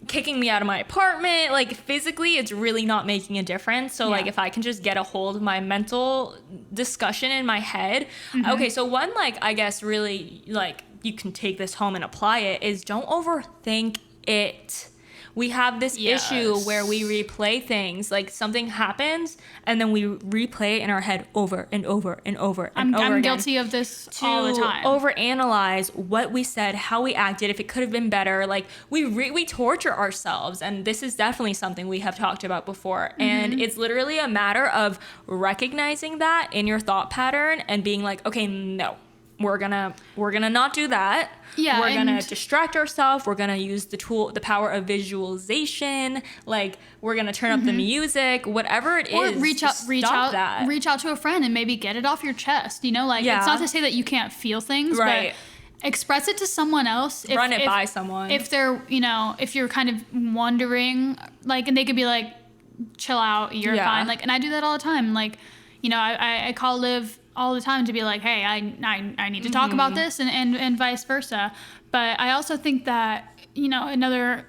A: kicking me out of my apartment. Like, physically, it's really not making a difference. So, like, if I can just get a hold of my mental discussion in my head. Okay, so one, like, I guess really, like, you can take this home and apply it, is don't overthink it. We have this issue where we replay things. Like, something happens and then we replay it in our head over and over and over and over again.
B: I'm guilty of this all the time.
A: Overanalyze what we said, how we acted, if it could have been better. Like, we torture ourselves, and this is definitely something we have talked about before. And it's literally a matter of recognizing that in your thought pattern and being like, okay, no. we're gonna not do that.
B: Yeah,
A: we're gonna distract ourselves. We're gonna use the power of visualization. Like, we're gonna turn up the music, whatever it
B: or
A: is.
B: reach out to a friend and maybe get it off your chest. You know, like, it's not to say that you can't feel things,
A: right.
B: but express it to someone else.
A: Run it by someone.
B: If they're, you know, if you're kind of wondering, like, and they could be like, chill out, you're fine. Like, and I do that all the time. Like, you know, I call Liv all the time to be like, hey, I need to talk about this, and vice versa. But I also think that, you know, another,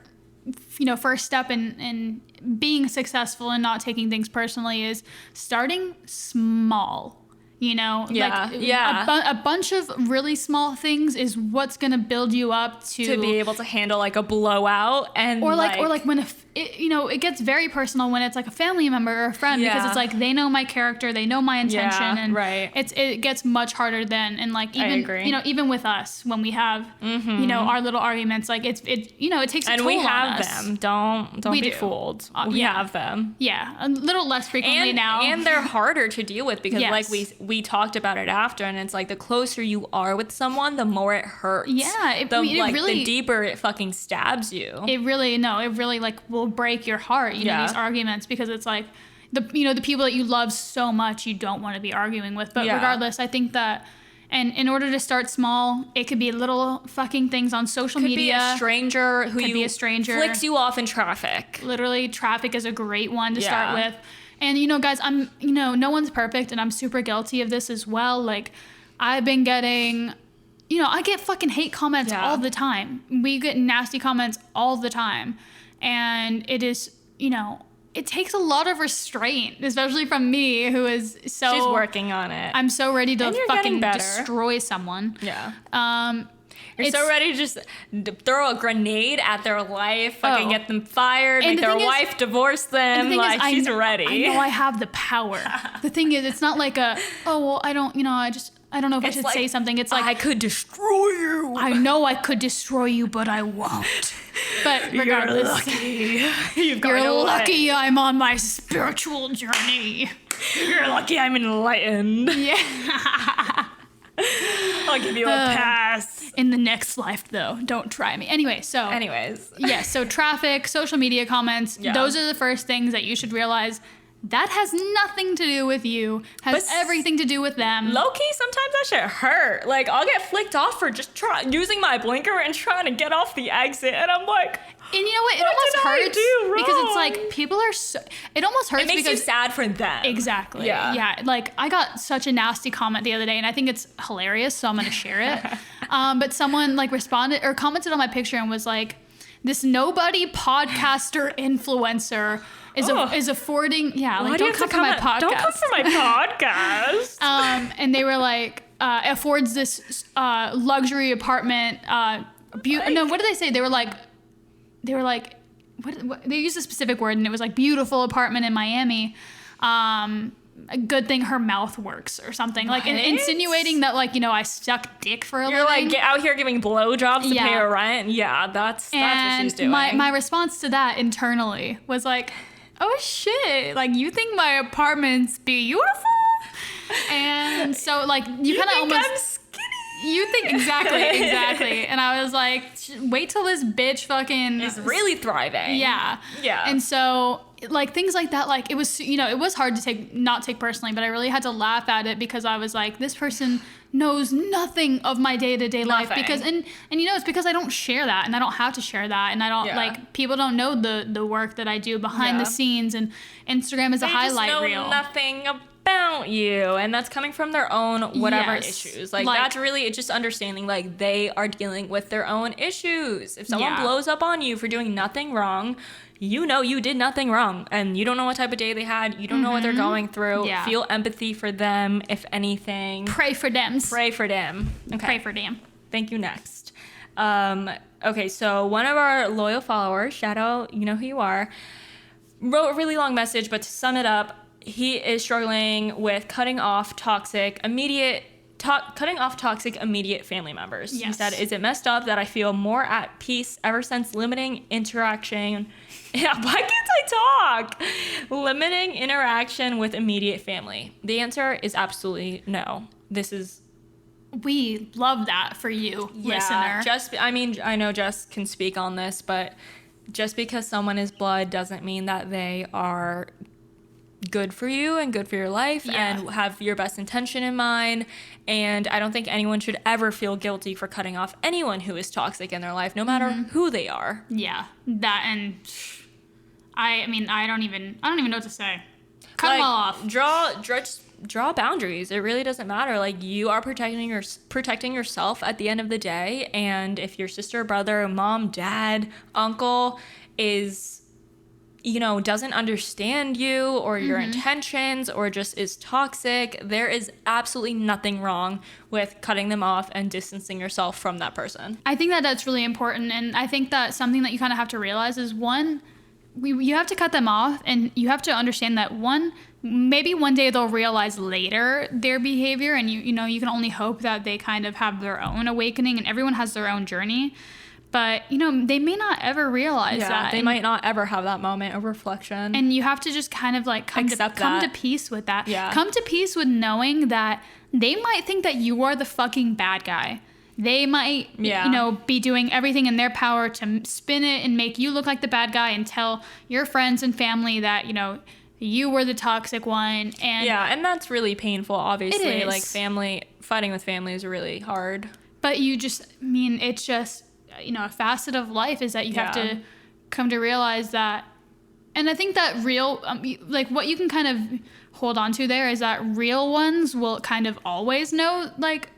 B: you know, first step in being successful and not taking things personally is starting small. You know, a bunch of really small things is what's gonna build you up to
A: be able to handle like a blowout, and
B: or like when it gets very personal when it's like a family member or a friend, because it's like they know my character, they know my intention, and it gets much harder then. And like, even you know, even with us when we have you know, our little arguments, like it you know, it takes a toll
A: we
B: on
A: have
B: us.
A: them. Don't be fooled. We have them.
B: Yeah, a little less frequently now,
A: and they're harder to deal with because like we talked about it after, and it's like the closer you are with someone, the more it hurts.
B: Yeah,
A: the deeper it fucking stabs you.
B: It really like will break your heart, you know, these arguments, because it's like the people that you love so much you don't want to be arguing with. But regardless, I think that, and in order to start small, it could be little fucking things on social media.
A: Could be a stranger who flicks you off in traffic.
B: Literally, traffic is a great one to start with. And, you know, guys, no one's perfect, and I'm super guilty of this as well. Like, I've been getting, you know, I get fucking hate comments all the time. We get nasty comments all the time. And it is, you know, it takes a lot of restraint, especially from me, who is so...
A: She's working on it.
B: I'm so ready to fucking destroy someone.
A: Yeah. You're so ready to just throw a grenade at their life, fucking get them fired, make their wife divorce them. Like, she's ready.
B: I know I have the power. The thing is, it's not like I don't know if I should say something. It's like,
A: I could destroy you.
B: I know I could destroy you, but I won't. But regardless,
A: you're
B: lucky I'm on my spiritual journey.
A: You're lucky I'm enlightened.
B: Yeah.
A: I'll give you a pass.
B: In the next life, though, don't try me. Anyways. So traffic, social media comments, those are the first things that you should realize. That has nothing to do with you. Has everything to do with them.
A: Low-key, sometimes that shit hurt. Like, I'll get flicked off for just using my blinker and trying to get off the exit, and I'm like...
B: And you know what? It almost hurts because it's like, people are so... It almost hurts because...
A: It makes you sad for them.
B: Exactly. Yeah. Like, I got such a nasty comment the other day, and I think it's hilarious, so I'm going to share it. But someone, like, responded or commented on my picture and was like, this nobody podcaster influencer is affording... Yeah, like, don't come for my podcast.
A: Don't come for my podcast.
B: And they were like, affords this luxury apartment... No, what did they say? They were like, what, they used a specific word, and it was like beautiful apartment in Miami. A good thing her mouth works or something. Like, insinuating that, like, you know, I suck dick for a living.
A: You're like out here giving blowjobs to pay a rent. Yeah, that's what she's doing.
B: My response to that internally was like, oh shit, like, you think my apartment's beautiful? And so, like, you kind of almost...
A: I'm skinny.
B: You think exactly. And I was like, wait till this bitch fucking
A: is really thriving.
B: Yeah. And so, like, things like that, like, it was, you know, it was hard to not take personally, but I really had to laugh at it because I was like, this person knows nothing of my day-to-day life, because and you know, it's because I don't share that, and I don't have to share that, and I don't like, people don't know the work that I do behind the scenes, and Instagram is a highlight reel.
A: They just know nothing about you, and that's coming from their own whatever issues. Like, that's really, it's just understanding, like, they are dealing with their own issues. If someone blows up on you for doing nothing wrong, you know you did nothing wrong, and you don't know what type of day they had. You don't know what they're going through. Feel empathy for them, if anything.
B: Pray for them.
A: Okay.
B: Pray for them.
A: Thank you. Next. Okay, so one of our loyal followers, shout out, you know who you are, wrote a really long message, but to sum it up, he is struggling with cutting off toxic immediate family members. Yes. He said, is it messed up that I feel more at peace ever since limiting interaction? Yeah, why can't I talk? Limiting interaction with immediate family. The answer is absolutely no. This is
B: we love that for you, listener.
A: I know Jess can speak on this, but just because someone is blood doesn't mean that they are good for you and good for your life and have your best intention in mind. And I don't think anyone should ever feel guilty for cutting off anyone who is toxic in their life, no matter who they are.
B: Yeah, that, and I mean, I don't even know what to say. Cut them all off.
A: Draw boundaries. It really doesn't matter. Like, you are protecting yourself at the end of the day. And if your sister, brother, mom, dad, uncle is, doesn't understand you or your intentions or just is toxic, there is absolutely nothing wrong with cutting them off and distancing yourself from that person.
B: I think that that's really important. And I think that something that you kind of have to realize is, one, you have to cut them off, and you have to understand that, maybe one day they'll realize later their behavior, and you can only hope that they kind of have their own awakening, and everyone has their own journey. But, they may not ever realize that.
A: They might not ever have that moment of reflection.
B: And you have to just kind of like come to peace with that.
A: Yeah.
B: Come to peace with knowing that they might think that you are the fucking bad guy. They might, be doing everything in their power to spin it and make you look like the bad guy and tell your friends and family that, you were the toxic one. And
A: that's really painful, obviously.
B: It is.
A: Like, fighting with family is really hard.
B: But it's just, a facet of life is that you have to come to realize that. And I think that what you can kind of hold on to there is that real ones will kind of always know, like,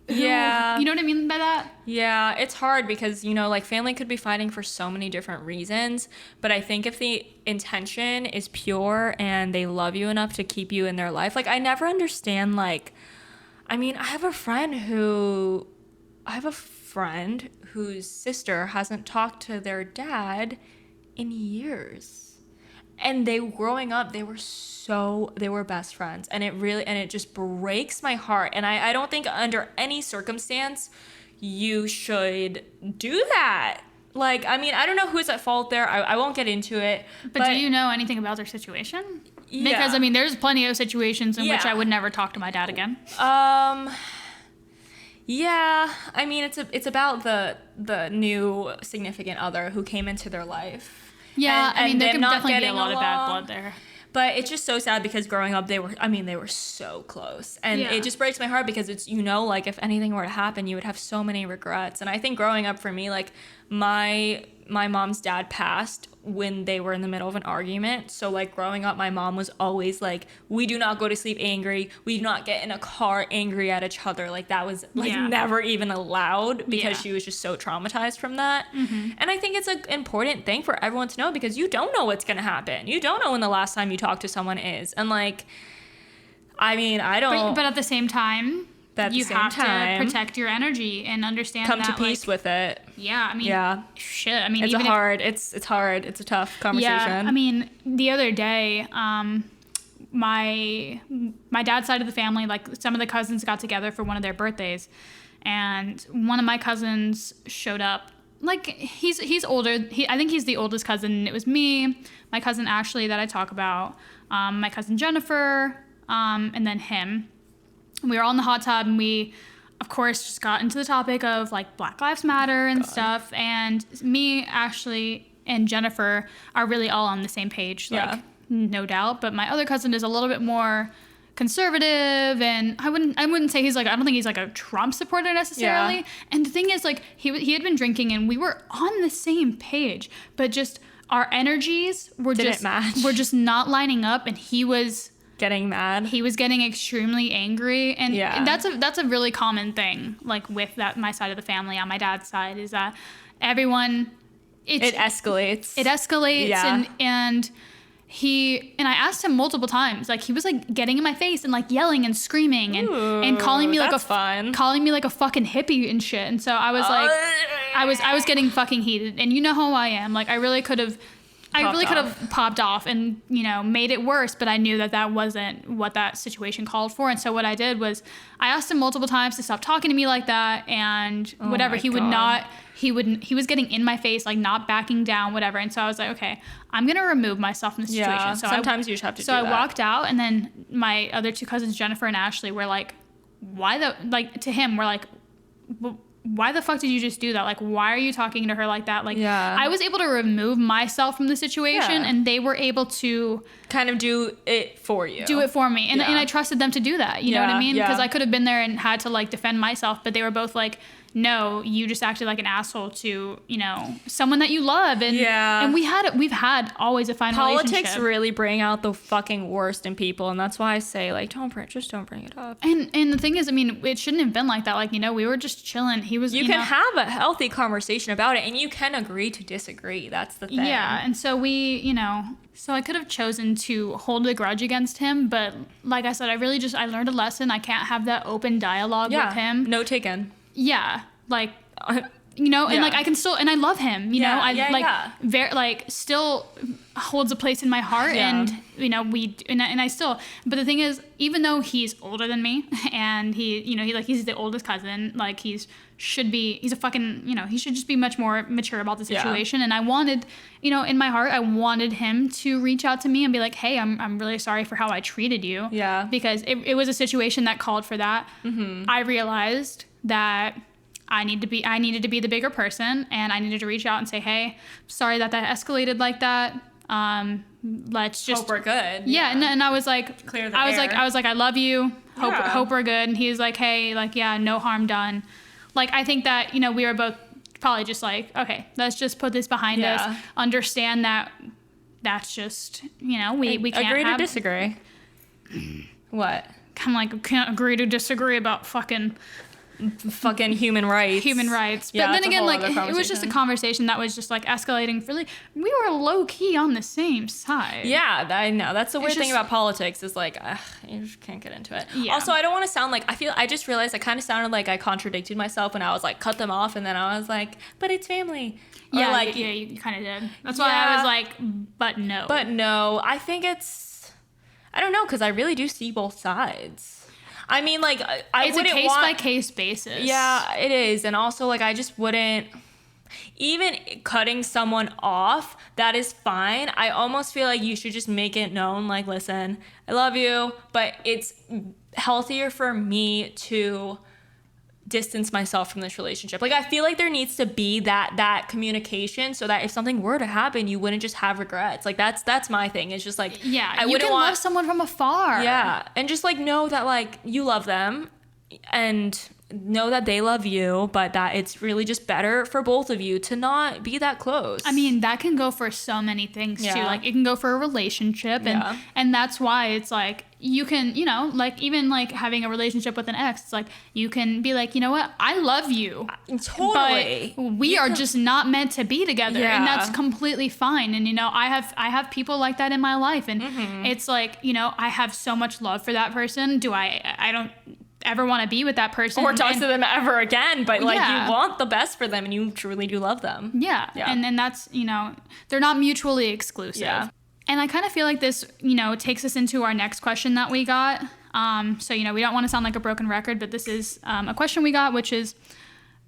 A: yeah.
B: You know what I mean by that?
A: Yeah, it's hard because, family could be fighting for so many different reasons. But I think if the intention is pure and they love you enough to keep you in their life, I never understand, I have a friend whose sister hasn't talked to their dad in years. And growing up, they were best friends. And it just breaks my heart. And I don't think under any circumstance you should do that. I don't know who's at fault there. I won't get into it.
B: But do you know anything about their situation?
A: Yeah.
B: Because, there's plenty of situations in which I would never talk to my dad again.
A: Yeah. It's about the new significant other who came into their life.
B: Yeah,
A: and
B: there
A: them
B: could
A: not
B: definitely be a
A: getting
B: lot of bad
A: along.
B: blood there.
A: But it's just so sad because growing up, they were so close. And it just breaks my heart because it's, if anything were to happen, you would have so many regrets. And I think growing up for me, my mom's dad passed when they were in the middle of an argument. So, growing up, my mom was always we do not go to sleep angry. We do not get in a car angry at each other. That was, never even allowed because she was just so traumatized from that. Mm-hmm. And I think it's an important thing for everyone to know because you don't know what's going to happen. You don't know when the last time you talk to someone is. And, I don't...
B: But at the same time... You have to protect your energy and understand
A: come to peace with it.
B: Yeah, shit.
A: It's hard. It's hard. It's a tough conversation.
B: Yeah, the other day, my dad's side of the family, some of the cousins got together for one of their birthdays, and one of my cousins showed up. He's older. I think he's the oldest cousin. It was me, my cousin Ashley that I talk about, my cousin Jennifer, and then him. We were all in the hot tub, and we, of course, just got into the topic of Black Lives Matter and stuff. And me, Ashley, and Jennifer are really all on the same page, no doubt. But my other cousin is a little bit more conservative, and I wouldn't say I don't think he's a Trump supporter necessarily. Yeah. And the thing is, he had been drinking, and we were on the same page, but just our energies didn't match. Were just not lining up, and he was
A: getting mad.
B: He was getting extremely angry, and that's a really common thing. With my side of the family, on my dad's side, is that everyone
A: it escalates.
B: It escalates,
A: yeah.
B: and I asked him multiple times. He was getting in my face and yelling and screaming and calling me calling me a fucking hippie and shit. And so I was I was getting fucking heated. And you know how I am. I really could have popped off and, made it worse, but I knew that wasn't what that situation called for. And so what I did was I asked him multiple times to stop talking to me like that, and whatever. He was getting in my face, not backing down, whatever. And so I was okay, I'm going to remove myself from the situation.
A: So sometimes you just have to do that.
B: So I walked out, and then my other two cousins, Jennifer and Ashley, were to him, we're like, why the fuck did you just do that? Like, why are you talking to her like that? Like, I was able to remove myself from the situation, and they were able to
A: kind of do it for you.
B: Do it for me. And I trusted them to do that. You know what I mean? Because I could have been there and had to like defend myself, but they were both like, no, you just acted like an asshole to, you know, someone that you love. And we've had always a fine relationship.
A: Politics really bring out the fucking worst in people. And that's why I say, like, just don't bring it up.
B: And the thing is, I mean, it shouldn't have been like that. Like, you know, we were just chilling. He was,
A: you can have a healthy conversation about it, and you can agree to disagree. That's the thing.
B: Yeah. And so so I could have chosen to hold a grudge against him. But like I said, I learned a lesson. I can't have that open dialogue with him.
A: Note taken.
B: Yeah, like, you know, and like I can still, and I love him, you know, very like still holds a place in my heart, and you know and I still, but the thing is, even though he's older than me, and he's the oldest cousin, like he's a fucking, you know, he should just be much more mature about the situation, and I wanted, you know, in my heart, I wanted him to reach out to me and be like, hey, I'm really sorry for how I treated you, because it was a situation that called for that. I realized that I needed to be the bigger person, and I needed to reach out and say, hey, sorry that escalated like that. Let's just
A: hope we're good.
B: Yeah. And I was like,
A: clear the air.
B: I was like, I love you. Hope we're good. And he was like, hey, like, yeah, no harm done. Like, I think that, you know, we were both probably just like, okay, let's just put this behind us. Understand that that's just, you know, we can't
A: agree to disagree. What?
B: I'm like, can't agree to disagree about fucking
A: human rights.
B: But then again, like, it was just a conversation that was just like escalating. Really, we were low key on the same side.
A: Yeah, I know. That's the weird thing about politics is like, you just can't get into it. Yeah. Also, I don't want to sound like, I just realized I kind of sounded like I contradicted myself when I was like, cut them off, and then I was like, but it's family.
B: Yeah, like, you kind of did. That's why I was like, but no.
A: But no, I think I don't know, because I really do see both sides. I mean, like,
B: it's a case-by-case basis.
A: Yeah, it is. And also, like, I just wouldn't... Even cutting someone off, that is fine. I almost feel like you should just make it known, like, listen, I love you, but it's healthier for me to distance myself from this relationship. Like, I feel like there needs to be that communication so that if something were to happen, you wouldn't just have regrets. Like, that's my thing. It's just like,
B: you can love someone from afar.
A: Yeah. And just like know that like you love them and know that they love you, but that it's really just better for both of you to not be that close.
B: I mean, that can go for so many things too. Like, it can go for a relationship, and that's why it's like, you can, you know, like, even like having a relationship with an ex, it's like, you can be like, you know what, I love you.
A: Totally.
B: But we are just not meant to be together. Yeah. And that's completely fine. And, you know, I have people like that in my life. And it's like, you know, I have so much love for that person. I don't ever want to be with that person.
A: Or talk to them ever again. But, like, you want the best for them and you truly do love them.
B: Yeah. And then that's, you know, they're not mutually exclusive. Yeah. And I kind of feel like this, you know, takes us into our next question that we got. So, you know, we don't want to sound like a broken record, but this is a question we got, which is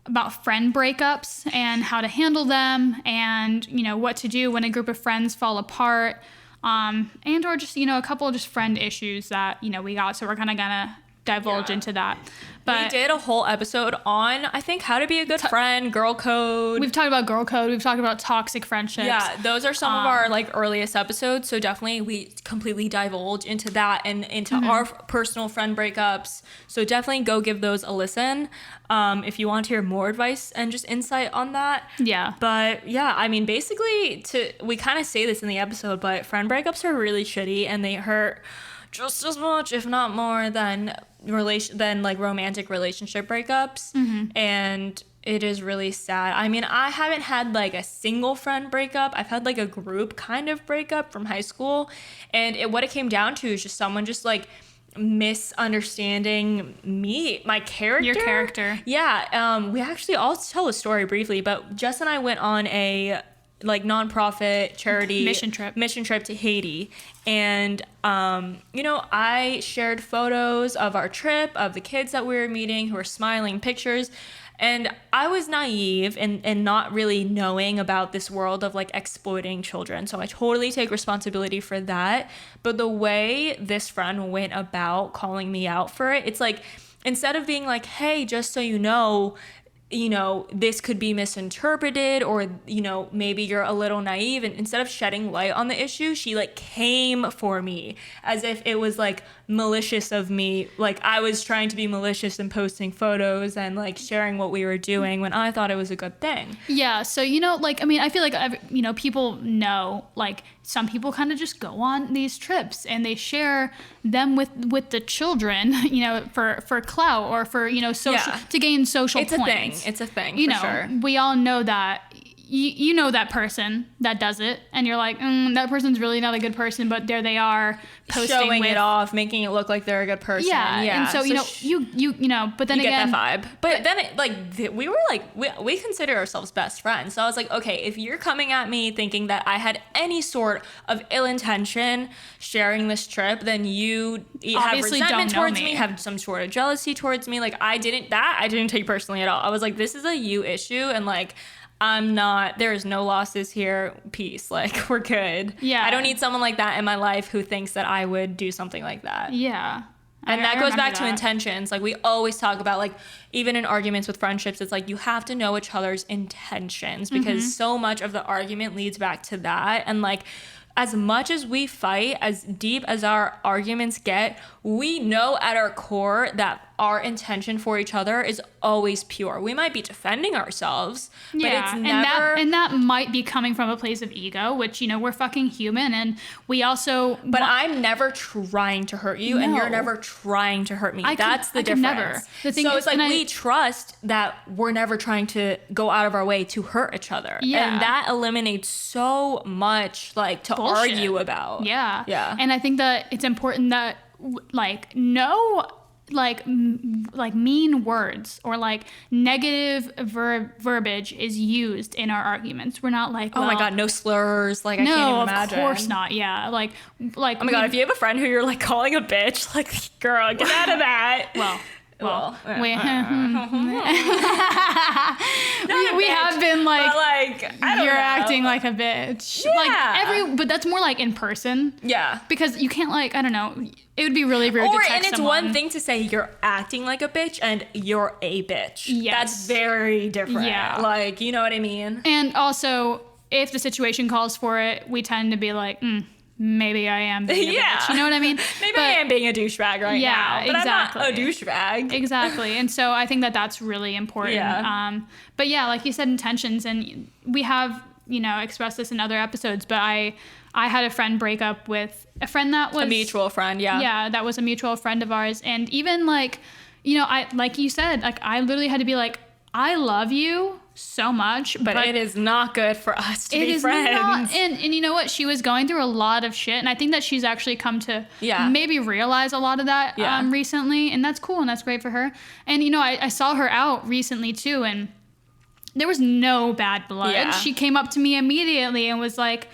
B: about friend breakups and how to handle them, and, you know, what to do when a group of friends fall apart, and or just, you know, a couple of just friend issues that, you know, we got. So we're kind of going to divulge into that. But
A: we did a whole episode on, I think, how to be a good friend, girl code.
B: We've talked about girl code. We've talked about toxic friendships.
A: Yeah, those are some of our like earliest episodes. So definitely we completely divulge into that and into our personal friend breakups. So definitely go give those a listen if you want to hear more advice and just insight on that.
B: Yeah.
A: But yeah, I mean, basically, we kind of say this in the episode, but friend breakups are really shitty and they hurt just as much, if not more, than like romantic relationship breakups. And it is really sad. I mean, I haven't had like a single friend breakup. I've had like a group kind of breakup from high school, and what it came down to is just someone just like misunderstanding my character.
B: Your character.
A: Yeah. I'll tell a story briefly, but Jess and I went on a like nonprofit charity mission trip to Haiti, and you know, I shared photos of our trip, of the kids that we were meeting who were smiling, pictures, and I was naive and not really knowing about this world of like exploiting children, so I totally take responsibility for that. But the way this friend went about calling me out for it, it's like instead of being like, hey, just so you know, this could be misinterpreted, or, you know, maybe you're a little naive. And instead of shedding light on the issue, she like came for me as if it was like malicious of me. Like I was trying to be malicious and posting photos and like sharing what we were doing when I thought it was a good thing.
B: Yeah. So, you know, like, I mean, I feel like, you know, people know, like, some people kind of just go on these trips and they share them with the children, you know, for clout or for, you know, social, to gain social points.
A: It's a thing,
B: you
A: for
B: know,
A: sure.
B: We all know that. You know that person that does it, and you're like, that person's really not a good person, but there they are posting
A: showing it off, making it look like they're a good person.
B: Yeah. And so, you know, you know, but then
A: you
B: again,
A: get that vibe. But then it, like we were like we consider ourselves best friends. So I was like, okay, if you're coming at me thinking that I had any sort of ill intention sharing this trip, then you have resentment towards me, have some sort of jealousy towards me. Like I didn't take personally at all. I was like, this is a you issue, and like, there's no losses here. Peace. Like, we're good.
B: Yeah.
A: I don't need someone like that in my life who thinks that I would do something like that.
B: Yeah.
A: And that goes back to intentions. Like, we always talk about, like, even in arguments with friendships, it's like you have to know each other's intentions, because so much of the argument leads back to that. And, like, as much as we fight, as deep as our arguments get, we know at our core that our intention for each other is always pure. We might be defending ourselves, but it's never...
B: And that might be coming from a place of ego, which, you know, we're fucking human, and we also...
A: But I'm never trying to hurt you, and you're never trying to hurt me. That's the difference.
B: Never. The thing
A: so
B: is,
A: it's like we trust that we're never trying to go out of our way to hurt each other.
B: Yeah.
A: And that eliminates so much, like, to
B: bullshit.
A: argue about.
B: Yeah.
A: Yeah.
B: And I think that it's important that, like, no... like mean words or like negative verbiage is used in our arguments. We're not like,
A: oh my god, no slurs. Like, I can't even imagine.
B: No, of course not. Yeah, like. Oh
A: my god, if you have a friend who you're like calling a bitch, like, girl, get out of that.
B: We have been like, you're acting like a bitch.
A: Yeah.
B: Like but that's more like in person.
A: Yeah.
B: Because you can't, like, I don't know. It would be really rude to text
A: and it's
B: someone.
A: one thing to say you're acting like a bitch and you're a bitch.
B: Yes.
A: That's very different.
B: Yeah.
A: Like, you know what I mean?
B: And also, if the situation calls for it, we tend to be like, maybe I am being a bitch. You know what I mean?
A: Maybe I am being a douchebag right now. But
B: exactly.
A: I'm not a douchebag.
B: Exactly. And so I think that that's really important.
A: Yeah.
B: But yeah, like you said, intentions, and we have, you know, expressed this in other episodes, but I had a friend break up with a friend that was...
A: a mutual friend, yeah.
B: Yeah, that was a mutual friend of ours. And even, like, you know, like you said, like, I literally had to be like, I love you so much,
A: but it is not good for us to be friends.
B: Not, and you know what? She was going through a lot of shit, and I think that she's actually come to maybe realize a lot of that recently, and that's cool, and that's great for her. And, you know, I saw her out recently, too, and there was no bad blood.
A: Yeah.
B: She came up to me immediately and was like...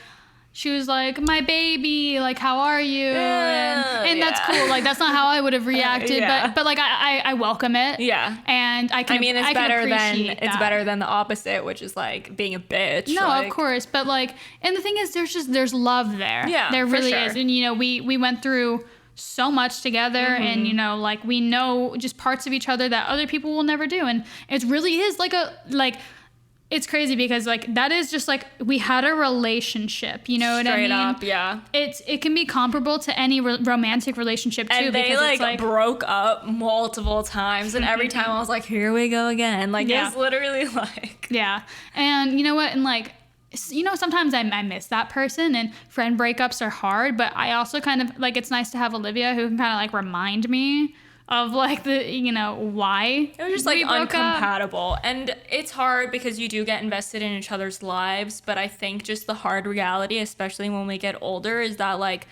B: She was like, my baby, like, how are you? And that's cool. Like, that's not how I would have reacted, but like, I welcome it.
A: Yeah.
B: And I mean,
A: it's better than the opposite, which is like being a bitch.
B: No,
A: like,
B: of course. But like, and the thing is, there's love there.
A: Yeah,
B: there really is. And, you know, we went through so much together, and, you know, like, we know just parts of each other that other people will never do. And it really is it's crazy because, like, that is just, like, we had a relationship, you know what I mean?
A: Straight up, yeah.
B: It can be comparable to any romantic relationship, too.
A: And they, like, broke up multiple times, and every time I was like, here we go again. Like, it's literally, like...
B: Yeah. And you know what? And, like, you know, sometimes I miss that person, and friend breakups are hard, but I also kind of, like, it's nice to have Olivia who can kind of, like, remind me of, like, the, you know, why
A: it was just, like, uncompatible. And it's hard because you do get invested in each other's lives, but I think just the hard reality, especially when we get older, is that, like,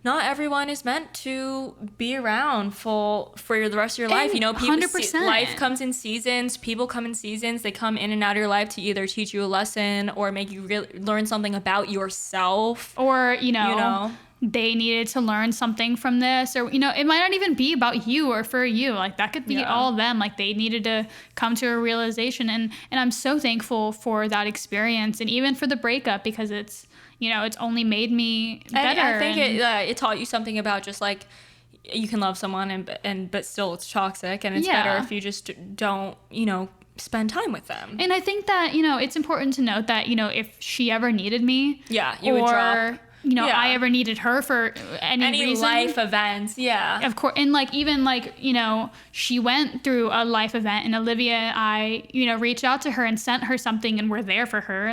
A: not everyone is meant to be around for the rest of your life. You know,
B: 100%.
A: Life comes in seasons. People come in seasons. They come in and out of your life to either teach you a lesson or make you learn something about yourself.
B: Or, you know, they needed to learn something from this, or, you know, it might not even be about you or for you. Like, that could be all them. Like, they needed to come to a realization, and I'm so thankful for that experience, and even for the breakup, because it's, you know, it's only made me better.
A: And I think it taught you something about just, like, you can love someone and but still it's toxic, and it's better if you just don't, spend time with them.
B: And I think that, it's important to note that, if she ever needed me,
A: you would drop.
B: I ever needed her for any reason.
A: Life events,
B: of course. And even she went through a life event, and Olivia and I, reached out to her and sent her something, and we're there for her.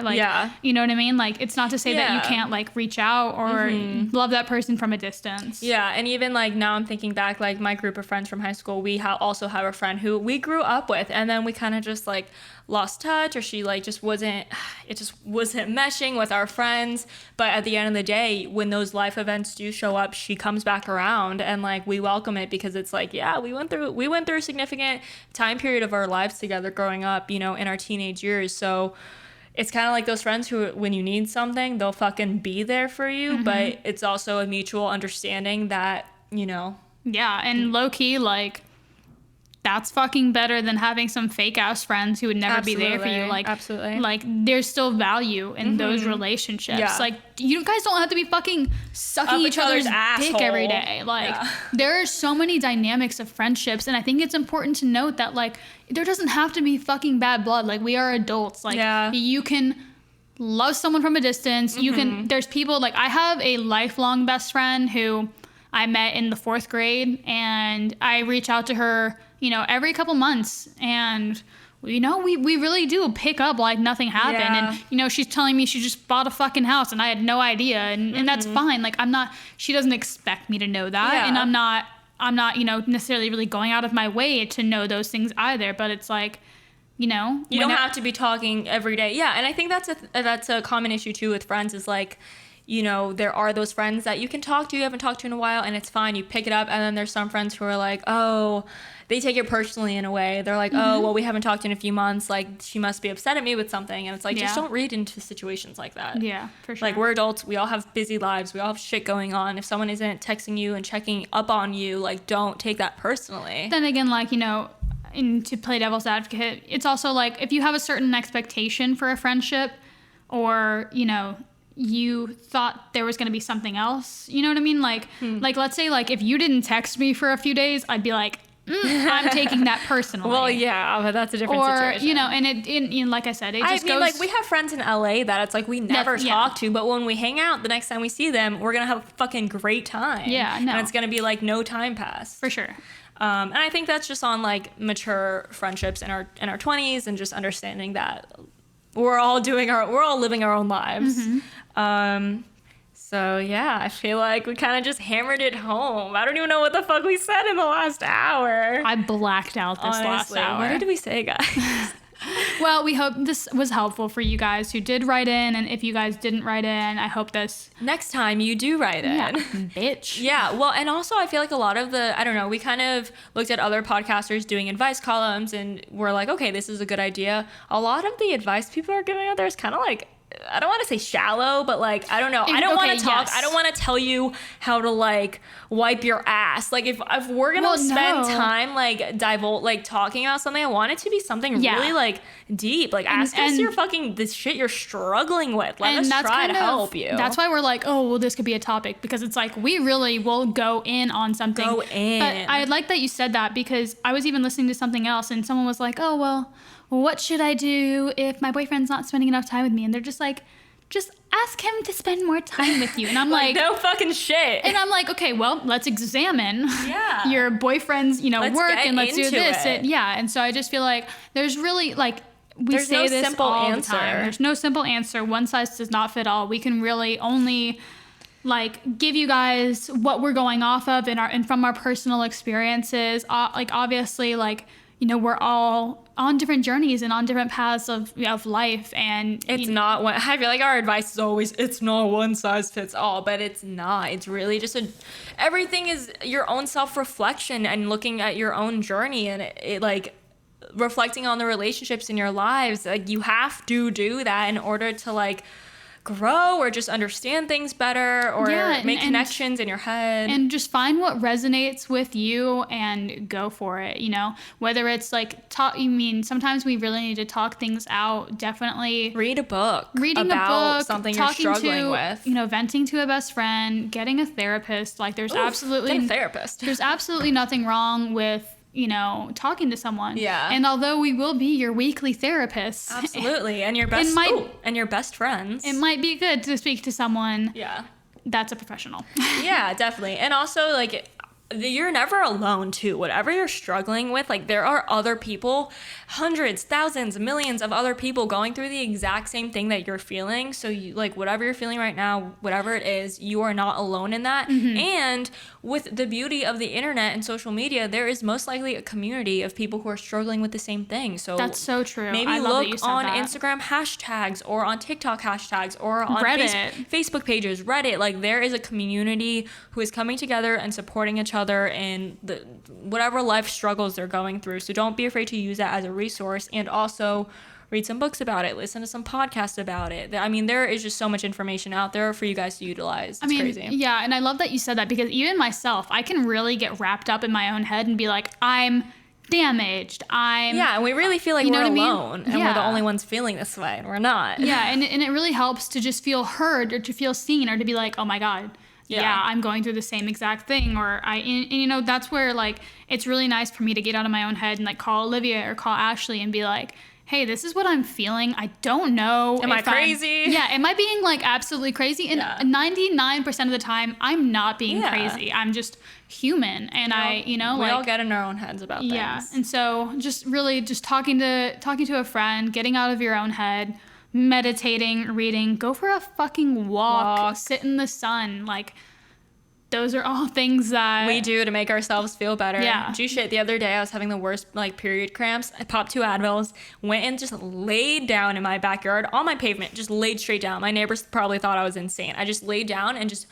B: You know what I mean? It's not to say that you can't reach out or love that person from a distance.
A: Yeah, and even now I'm thinking back, my group of friends from high school, we also have a friend who we grew up with, and then we kind of just lost touch, or she just wasn't meshing with our friends. But at the end of the day, when those life events do show up, she comes back around, and we welcome it, because it's we went through a significant time period of our lives together growing up, in our teenage years. So it's kind of like those friends who, when you need something, they'll fucking be there for you. But it's also a mutual understanding that,
B: yeah, and low key, that's fucking better than having some fake ass friends who would never be there for you.
A: Absolutely.
B: There's still value in those relationships.
A: Yeah.
B: You guys don't have to be fucking sucking each other's dick every day. There are so many dynamics of friendships, and I think it's important to note that there doesn't have to be fucking bad blood. We are adults. You can love someone from a distance. You can. There's people I have a lifelong best friend who I met in the 4th grade, and I reach out to her, every couple months, and we really do pick up nothing happened. And she's telling me she just bought a fucking house, and I had no idea, and that's fine. She doesn't expect me to know that, and I'm not necessarily really going out of my way to know those things either. But it's you don't
A: have to be talking every day. Yeah, and I think that's a common issue too with friends, is there are those friends that you can talk to, you haven't talked to in a while, and it's fine, you pick it up. And then there's some friends who are oh, they take it personally in a way. They're oh, well, we haven't talked in a few months, she must be upset at me with something. And it's just don't read into situations like that.
B: Yeah, for sure.
A: We're adults, we all have busy lives, we all have shit going on. If someone isn't texting you and checking up on you, don't take that personally.
B: Then again, and to play devil's advocate, it's also if you have a certain expectation for a friendship, or you thought there was going to be something else, you know what I mean? Let's say if you didn't text me for a few days, I'd be I'm taking that personally.
A: Well, yeah, but that's a different situation.
B: And like I said, it just goes.
A: We have friends in LA that it's we never talk to, but when we hang out, the next time we see them, we're going to have a fucking great time.
B: Yeah, no.
A: And it's going to be no time passed.
B: For sure.
A: And I think that's just on mature friendships in our 20s, and just understanding that we're all living our own lives. So yeah, I feel we kind of just hammered it home. I don't even know what the fuck we said in the last hour.
B: I blacked out this last hour.
A: What did we say, guys?
B: Well, we hope this was helpful for you guys who did write in, and if you guys didn't write in, I hope this...
A: Next time you do write in.
B: Yeah, bitch.
A: Yeah, well, and also I feel a lot of we kind of looked at other podcasters doing advice columns, and we're okay, this is a good idea. A lot of the advice people are giving out there is kind of I don't want to say shallow, but I don't know. I don't want to talk. Yes. I don't want to tell you how to wipe your ass. If we're gonna spend time talking about something, I want it to be something really deep. Ask us this shit you're struggling with. Let us try to help you.
B: That's why we're oh, well, this could be a topic, because it's we really will go in on something.
A: Go in.
B: But I like that you said that, because I was even listening to something else, and someone was oh, well, what should I do if my boyfriend's not spending enough time with me? And they're just just ask him to spend more time with you. And I'm
A: no fucking shit.
B: And I'm okay, well, let's examine your boyfriend's, work, and let's do this. And so I just feel there's really
A: there's
B: say
A: no
B: this
A: simple
B: all
A: answer.
B: The time. There's no simple answer. One size does not fit all. We can really only give you guys what we're going off of and from our personal experiences. Obviously, we're all on different journeys and on different paths of life, and
A: it's not one. I feel our advice is always, it's not one size fits all, but it's not. It's really just everything is your own self-reflection and looking at your own journey, and it reflecting on the relationships in your lives. You have to do that in order to grow or just understand things better or make connections in your head.
B: And just find what resonates with you and go for it, you know? Whether it's like sometimes we really need to talk things out. Definitely
A: read a book.
B: Reading
A: about
B: a book,
A: something you're struggling with.
B: You know, venting to a best friend, getting a therapist. Like there's
A: get a therapist.
B: There's absolutely nothing wrong with, you know, talking to someone.
A: Yeah.
B: And although we will be your weekly therapists.
A: Absolutely. And your best and your best friends.
B: It might be good to speak to someone.
A: Yeah.
B: That's a professional.
A: Yeah, definitely. And also, like, you're never alone, too. Whatever you're struggling with, like, there are other people, hundreds, thousands, millions of other people going through the exact same thing that you're feeling. So, you, like, whatever you're feeling right now, whatever it is, you are not alone in that. Mm-hmm. And with the beauty of the internet and social media, there is most likely a community of people who are struggling with the same thing. So
B: that's so true.
A: Maybe look on Instagram hashtags or on TikTok hashtags or on
B: Reddit.
A: Facebook pages, Reddit. Like, there is a community who is coming together and supporting each other in whatever life struggles they're going through. So don't be afraid to use that as a resource, and also read some books about it, listen to some podcasts about it. I mean, there is just so much information out there for you guys to utilize. It's crazy.
B: Yeah, and I love that you said that, because even myself, I can really get wrapped up in my own head and be like, I'm damaged.
A: And we really feel like we're alone, and we're the only ones feeling this way, and we're not.
B: Yeah, and it really helps to just feel heard or to feel seen or to be like, oh my God, yeah, I'm going through the same exact thing. Or and you know, that's where like it's really nice for me to get out of my own head and like call Olivia or call Ashley and be like, hey, this is what I'm feeling. I don't know.
A: Am I crazy?
B: Am I being like absolutely crazy? And 99% of the time, I'm not being crazy. I'm just human. And we
A: all get in our own heads about things.
B: Yeah. And so just really just talking to a friend, getting out of your own head, meditating, reading, go for a fucking walk. Sit in the sun. Like, those are all things that
A: we do to make ourselves feel better.
B: Yeah.
A: Shit, the other day I was having the worst like period cramps. I popped 2 Advils, went and just laid down in my backyard on my pavement, just laid straight down. My neighbors probably thought I was insane. I just laid down and just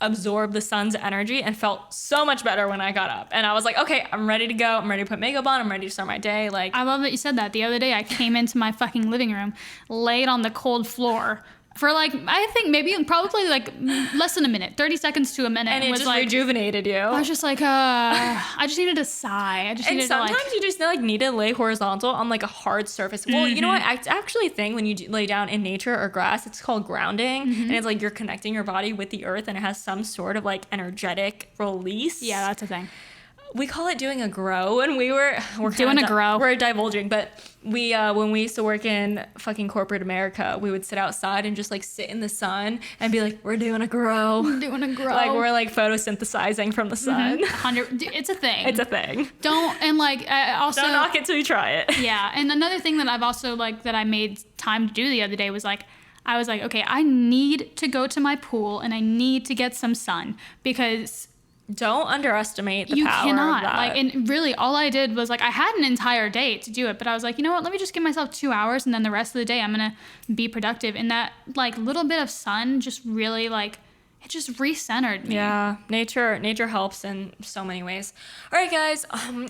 A: absorbed the sun's energy and felt so much better when I got up. And I was like, okay, I'm ready to go. I'm ready to put makeup on. I'm ready to start my day. Like,
B: I love that you said that. The other day I came into my fucking living room, laid on the cold floor for like, I think probably like less than a minute, 30 seconds to a minute.
A: And it just like, rejuvenated you.
B: I was just like, I just needed to sigh.
A: Sometimes you just like need to lay horizontal on like a hard surface. Well, you know what? It's actually a thing when you lay down in nature or grass. It's called grounding. And it's like you're connecting your body with the earth, and it has some sort of like energetic release.
B: Yeah, that's a thing.
A: We call it doing a grow, and we're
B: doing a grow.
A: We're divulging, but we when we used to work in fucking corporate America, we would sit outside and just like sit in the sun and be like, we're doing a grow.
B: We're doing a grow.
A: Like we're like photosynthesizing from the sun.
B: It's a thing.
A: It's a thing.
B: Don't
A: knock it till you try it.
B: Yeah, and another thing that I've also like that I made time to do the other day was like, I was like, okay, I need to go to my pool and I need to get some sun, because
A: don't underestimate the
B: you
A: power
B: cannot.
A: of that.
B: Like, and really all I did was like, I had an entire day to do it, but I was like, you know what, let me just give myself 2 hours, and then the rest of the day I'm gonna be productive. And that like little bit of sun just really like, it just recentered me.
A: Yeah, nature helps in so many ways. All right, guys,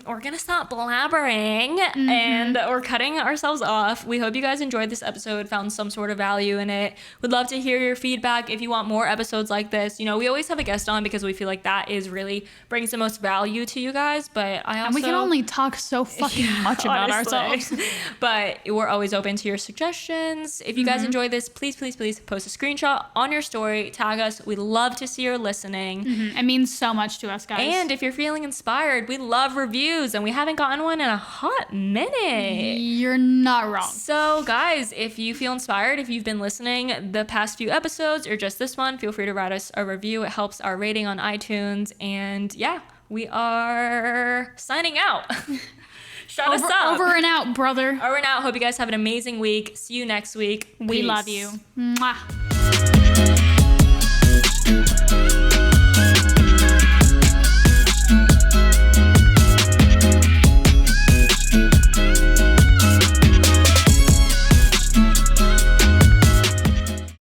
A: we're gonna stop blabbering and we're cutting ourselves off. We hope you guys enjoyed this episode, found some sort of value in it. Would love to hear your feedback if you want more episodes like this. You know, we always have a guest on because we feel like that is really brings the most value to you guys. But
B: and we can only talk so fucking much about ourselves.
A: But we're always open to your suggestions. If you guys enjoy this, please post a screenshot on your story, tag us. We love to see you're listening.
B: It means so much to us, guys.
A: And if you're feeling inspired, we love reviews, and we haven't gotten one in a hot minute.
B: You're not wrong.
A: So guys, if you feel inspired, if you've been listening the past few episodes or just this one, feel free to write us a review. It helps our rating on iTunes. And yeah, we are signing out. Shut us up.
B: Over and out, brother.
A: Over and out. Hope you guys have an amazing week. See you next week.
B: We love you. Mwah.